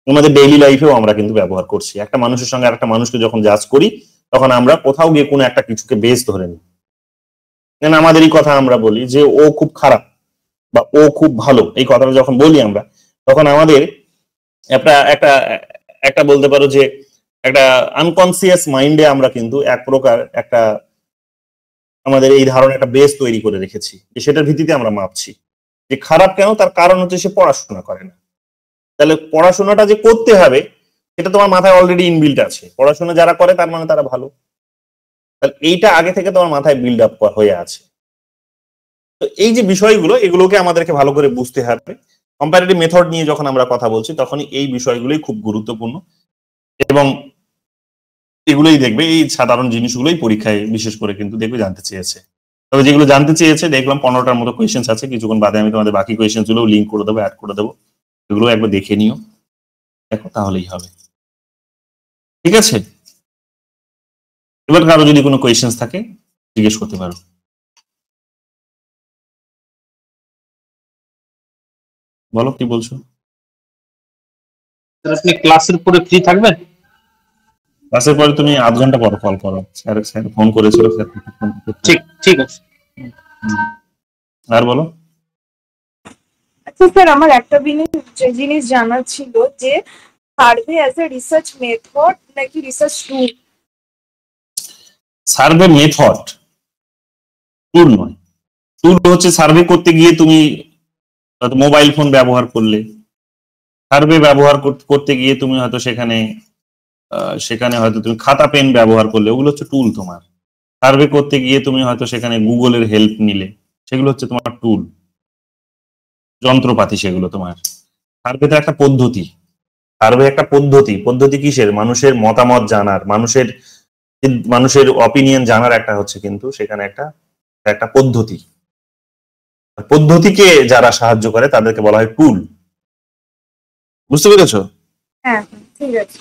S1: আমাদের ডেইলি লাইফেও আমরা কিন্তু ব্যবহার করছি। একটা মানুষের সঙ্গে আরেকটা মানুষকে যখন জাজ করি, তখন আমরা কোথাও গিয়ে কোনো একটা কিছুকে বেস ধরে নিই। আমাদেরই কথা আমরা বলি যে ও খুব খারাপ বা ও খুব ভালো, এই কথাটা যখন বলি আমরা, তখন আমাদের একটা একটা একটা বলতে পারো যে একটা আনকনসিয়াস মাইন্ডে আমরা কিন্তু এক প্রকার একটা আমাদের এই ধরনের একটা বেস তৈরি করে রেখেছি, যে সেটার ভিত্তিতে আমরা মাপছি যে খারাপ কেন, তার কারণ হচ্ছে সে পড়াশোনা করে না। তাহলে পড়াশোনাটা যে করতে হবে সেটা তোমার মাথায় অলরেডি ইনবিল্ট আছে, পড়াশোনা যারা করে তার মানে তারা ভালো, তাহলে এইটা আগে থেকে তোমার মাথায় বিল্ড আপ হয়ে আছে। তো এই যে বিষয়গুলো, এগুলোকে আমাদেরকে ভালো করে বুঝতে হবে। কম্পারেটিভ মেথড নিয়ে যখন আমরা কথা বলছি, তখনই এই বিষয়গুলোই খুব গুরুত্বপূর্ণ, এবং এগুলোই দেখবে, এই সাধারণ জিনিসগুলোই পরীক্ষায় বিশেষ করে কিন্তু দেখবে জানতে চেয়েছে। তবে যেগুলো জানতে চেয়েছে দেখলাম 15টার মতো কোয়েশ্চেন্স আছে, কিছুক্ষণ বাদে আমি তোমাদের বাকি কোয়েশ্চেন্স গুলো লিঙ্ক করে দেবো, অ্যাড করে দেবো, এগুলো একবার দেখে নিও, দেখো তাহলেই হবে। ঠিক আছে, এবার কারো যদি কোনো কোয়েশ্চেন্স থাকে জিজ্ঞেস করতে পারো। বলো, কি বলছো?
S3: আপনি ক্লাসের পরে ফ্রি থাকবেন?
S1: ক্লাসের পরে তুমি আধ ঘন্টা পর কল করো, স্যার ফোন করেছিল,
S3: ঠিক ঠিক আছে।
S1: আর বলো।
S4: আচ্ছা স্যার, আমার একটা জিনিস জানার ছিল যে survey as a research method নাকি রিসার্চ টুল?
S1: সার্ভে মেথড টুল নয়। টুল হচ্ছে সার্ভে করতে গিয়ে তুমি মোবাইল ফোন ব্যবহার করলে, সার্ভে ব্যবহার করতে গিয়ে তুমি হয়তো সেখানে সেখানে হয়তো তুমি খাতা পেন ব্যবহার করলে, ওগুলো হচ্ছে টুল তোমার। সার্ভে করতে গিয়ে তুমি হয়তো সেখানে গুগলের হেল্প নিলে, সেগুলো হচ্ছে তোমার টুল, যন্ত্রপাতি সেগুলো তোমার। সার্ভেতে একটা পদ্ধতি, সার্ভে একটা পদ্ধতি। পদ্ধতি কিসের? মানুষের মতামত জানার, মানুষের অপিনিয়ন জানার একটা হচ্ছে কিন্তু সেখানে একটা পদ্ধতি। পদ্ধতিকে যারা সাহায্য করে তাদেরকে বলা হয় টুল। বুঝতে পেরেছো?
S4: হ্যাঁ ঠিক আছে।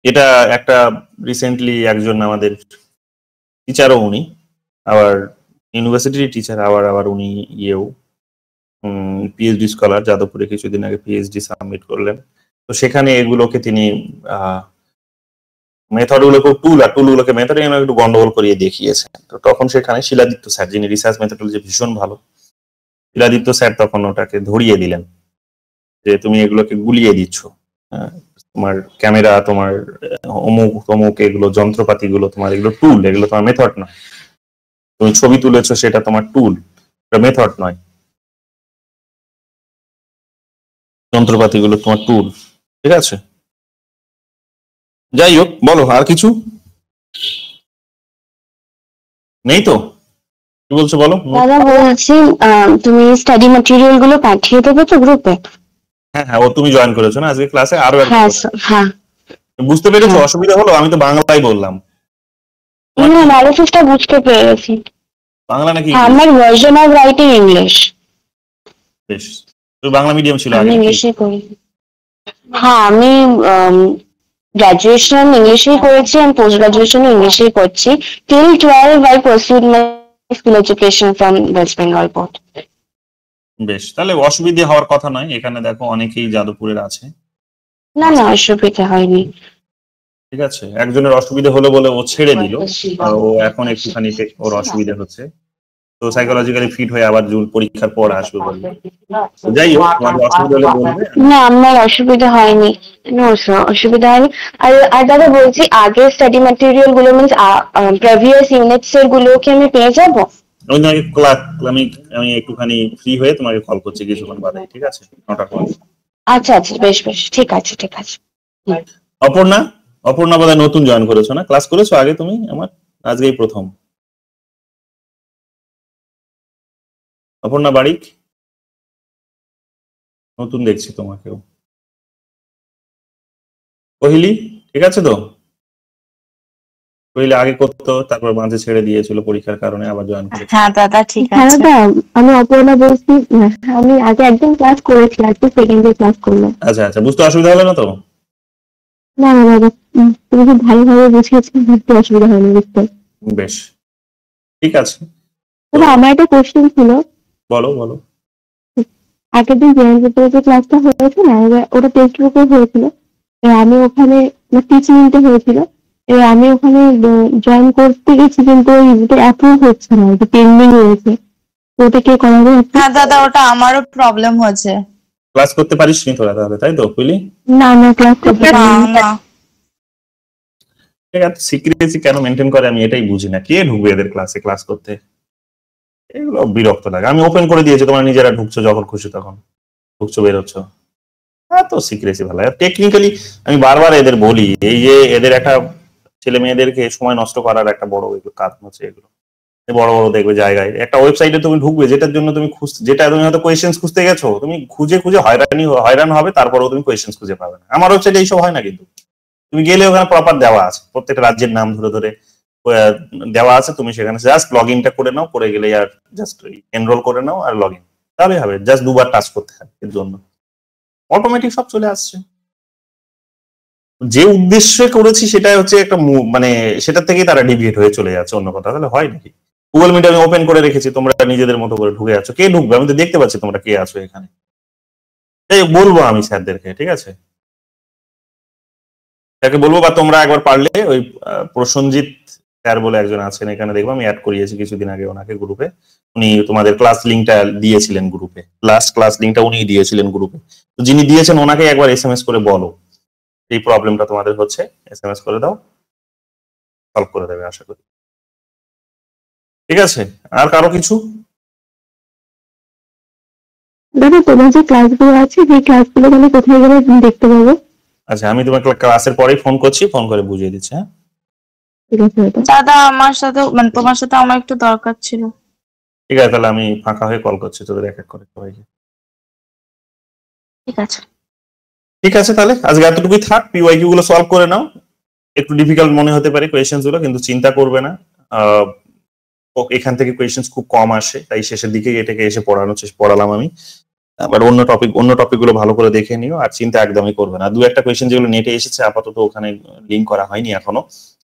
S1: এটা একটা রিসেন্টলি একজন আমাদের টিচারও, উনি আবার ইউনিভার্সিটির টিচার, আবার উনি ইয়েও পিএইচডি স্কলার, যাদবপুরে কিছুদিন আগে পিএইচডি সাবমিট করলেন। তো সেখানে এগুলোকে তিনি মেথড গুলোকে টুল আর টুল গুলোকে মেথড একটু গন্ডগোল করিয়ে দেখিয়েছেন। তো তখন সেখানে শিলাদিত্য স্যার, যিনি রিসার্চ মেথডোলজি ভীষণ ভালো, শিলাদিত্য স্যার তখন ওটাকে ধরিয়ে দিলেন যে তুমি এগুলোকে গুলিয়ে দিচ্ছ, তোমার ক্যামেরা, তোমার অমুক তমুক, এগুলো যন্ত্রপাতিগুলো তোমার, এগুলো টুল, এগুলো তোমার মেথড নয়। তুমি ছবি তুলেছো সেটা তোমার টুল, এটা মেথড নয়। যন্ত্রপাতিগুলো তোমার টুল, ঠিক আছে? যাই হোক, বলো আর কিছু নেই তো? কি বলছো বলো।
S5: দাদা বলছি, তুমি স্টাডি ম্যাটেরিয়াল গুলো পাঠিয়ে দেবে তো গ্রুপে?
S1: হ্যাঁ হ্যাঁ, ও তুমি জয়েন করেছো না আজকে ক্লাসে? আরো
S5: হ্যাঁ হ্যাঁ।
S1: বুঝতে পেরেছো? অসুবিধা হলো? আমি তো বাংলায় বললাম।
S5: না, অ্যানালিসিসটা বুঝতে পেরেছি।
S1: বাংলা নাকি?
S5: আমার ভার্সন অফ রাইটিং ইংলিশ।
S1: বেশ, তুমি বাংলা মিডিয়াম ছিল
S5: আমি
S1: আগে?
S5: ইংলিশে করি। হ্যাঁ, আমি গ্রাজুয়েশন ইংলিশেই করেছি আর পোস্ট গ্রাজুয়েশন ইংলিশেই করছি। Till 12 I pursued my school education from West Bengal board.
S1: বেশ, তাহলে অসুবিধা হওয়ার কথা নয়। এখানে দেখো অনেকেই যাদবপুরের আছে।
S5: না, অসুবিধা হয়নি।
S1: ঠিক আছে, একজনের অসুবিধা হলো বলে ও ছেড়ে দিল, আর ও এখন একটুখানি ওর অসুবিধা হচ্ছে, তো সাইকোলজিক্যালি ফিট হয়ে আবার জুন পরীক্ষার পর আসবে বলবে। যাই হোক, তোমার অসুবিধা হলে বলবে।
S5: না, আমার অসুবিধা হয়নি, অসুবিধা হয়নি। আর দাদা বলছি, আগে স্টাডি ম্যাটেরিয়াল গুলো মিন্স প্রিভিয়াস ইউনিটস এর গুলো কি আমি পেয়ে যাবো?
S1: আমি একটুখানি ফ্রি হয়ে তোমাকে কল করছি কিছুক্ষণ বাদে, ঠিক আছে? 9টার পর।
S5: আচ্ছা, বেশ, ঠিক আছে।
S1: অপর্ণা বোধহয় নতুন জয়েন করেছো না? ক্লাস করেছো আগে তুমি? আমার আজকেই প্রথম। অপর্ণা বাড়িক, নতুন দেখছি তোমাকেও। কহিলি, ঠিক আছে তো? কহিলি আগে করতো, তারপর মাঝে ছেড়ে দিয়েছিল পরীক্ষার কারণে, আবার জয়েন করেছে।
S6: হ্যাঁ দাদা ঠিক আছে।
S5: দাদা, আমি অপর্ণা বলছি। আমি আগে একদিন ক্লাস করেছি, আজকে সেকেন্ড ডে ক্লাস করলাম।
S1: আচ্ছা, বুঝতে অসুবিধা হলো না তো?
S5: না দাদা, তুমি খুব ভালোভাবে বুঝিয়েছো, বুঝতে অসুবিধা হয়নি বুঝতে।
S1: বেশ, ঠিক আছে।
S5: তবে আমার একটা কোশ্চেন ছিল।
S1: বলো।
S5: আগের দিন যে ক্লাসটা হয়েছে না, ওটা টেক্সট বুকে হয়েছিল। আমি ওখানে টিচিং নিতে হয়েছিল, আমি ওখানে জয়েন করতে গেছি, কিন্তু ওটা অ্যাপ্রুভ হচ্ছে না, ওটা পেন্ডিং রয়েছে। ওটা কে করাবে?
S6: হ্যাঁ দাদা, ওটা আমারও প্রবলেম হয়েছে।
S1: ক্লাস করতে পারিস নি তোরা তাহলে, তাই তো? বুঝলি?
S5: না, ক্লাস করতে পারিনি।
S6: না
S1: সিক্রেসি কেন মেনটেন করে আমি এটাই বুঝি না। কে ঢুকবে এদের ক্লাস করতে? এগুলো বিরক্ত লাগে। আমি ওপেন করে দিয়েছি, তোমরা নিজেরা ঢুকছো যখন খুশি তখন ঢুকছো, বেরোচ্ছ। তো সিক্রেসি ভালো লাগে। টেকনিক্যালি আমি বারবার এদের বলি, এই যে এদের একটা ছেলে মেয়েদেরকে সময় নষ্ট করার একটা বড় কারণ হচ্ছে এগুলো। বড় দেখবে জায়গায় একটা ওয়েবসাইটে তুমি ঢুকবে, যেটার জন্য তুমি যেটা তুমি হয়তো কোয়েশ্চেন্স খুঁজতে গেছো, তুমি খুঁজে হয়রান হবে, তারপরেও তুমি কোয়েশ্চেন্স খুঁজে পাবে না। আমার ওয়েবসাইটে এইসব হয় না, কিন্তু তুমি গেলে ওখানে প্রপার দেওয়া আছে, প্রত্যেকটা রাজ্যের নাম ধরে দেওয়া আছে। তুমি সেখানে জাস্ট লগ ইনটা করে নাও, করে গেলে আর জাস্ট এনরোল করে নাও আর লগ ইন, তাহলে হবে। জাস্ট 2বার টাচ করতে হয়, এর জন্য অটোমেটিক সব চলে আসছে। যে উদ্দেশ্যে করেছি সেটাই হচ্ছে একটা মানে সেটার থেকেই তারা ডিভিয়েট হয়ে চলে যাচ্ছে অন্য কথা। তাহলে হয় নাকি? গুগল মিট আমি ওপেন করে রেখেছি, তোমরা নিজেদের মতো করে ঢুকে যাচ্ছ। কে ঢুকবে? আমি তো দেখতে পাচ্ছি তোমরা কে আছো এখানে। তাই বলবো আমি স্যারদেরকে, ঠিক আছে? তাকে বলবো, বা তোমরা একবার পারলে ওই প্রসঞ্জিৎ স্যার বলে একজন আছেন এখানে, দেখবো আমি অ্যাড করিয়েছি কিছুদিন আগে ওনাকে গ্রুপে। উনি তোমাদের ক্লাস লিঙ্কটা দিয়েছিলেন গ্রুপে, লাস্ট ক্লাস লিঙ্কটা উনি দিয়েছিলেন গ্রুপে। তো যিনি দিয়েছেন ওনাকে একবার SMS করে বলো এই প্রবলেমটা তোমাদের হচ্ছে, SMS করে দাও, সলভ করে দেবে আশা করি। ঠিক আছে? আর কারো কিছু?
S5: দাদা, তোমার যে ক্লাসগুলো আছে, সেই ক্লাসগুলো মানে কোথায় গেলে দেখতে পাবো?
S1: আচ্ছা আমি তোমাকে ক্লাসের পরেই ফোন করছি, ফোন করে বুঝিয়ে দিচ্ছি। হ্যাঁ
S5: ঠিক আছে দাদা।
S6: দাদা আমার সাথে মানে তোমার সাথে আমার একটু দরকার ছিল।
S1: ঠিক আছে, তাহলে আমি ফাঁকা হয়ে কল করছি তোদের এক এক করে সবাইকে।
S6: ঠিক আছে।
S1: ঠিক আছে, তাহলে আজকে এতটুকুই থাক। পিওয়াইকিউ গুলো সলভ করে নাও। একটু ডিফিকাল্ট মনে হতে পারে কোয়েশ্চেন্স গুলো, কিন্তু চিন্তা করবে না। এখান থেকে কোয়েশ্চেন্স খুব কম আসে, তাই শেষের দিকে এটাকে এসে পড়ালাম আমি। আবার অন্য টপিক গুলো ভালো করে দেখে নিও, আর চিন্তা একদমই করবে না। দু একটা কোয়েশ্চেন যেগুলো নেটে এসেছে আপাতত ওখানে লিঙ্ক করা হয়নি এখনো,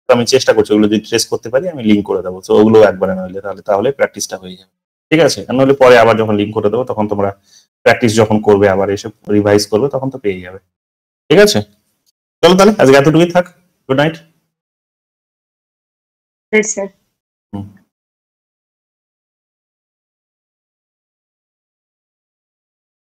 S1: তো আমি চেষ্টা করছি ওগুলো যদি ট্রেস করতে পারি আমি লিঙ্ক করে দেবো। তো ওগুলো একবারে নইলে তাহলে প্র্যাকটিসটা হয়ে যাবে। ঠিক আছে, আর নইলে পরে আবার যখন লিঙ্ক করে দেবো তখন তোমরা প্র্যাকটিস যখন করবে আবার এসে রিভাইজ করবে তখন তো পেয়ে যাবে। ঠিক আছে, চলো তাহলে আজকে এতটুকুই থাক। Good night.
S6: স্যার।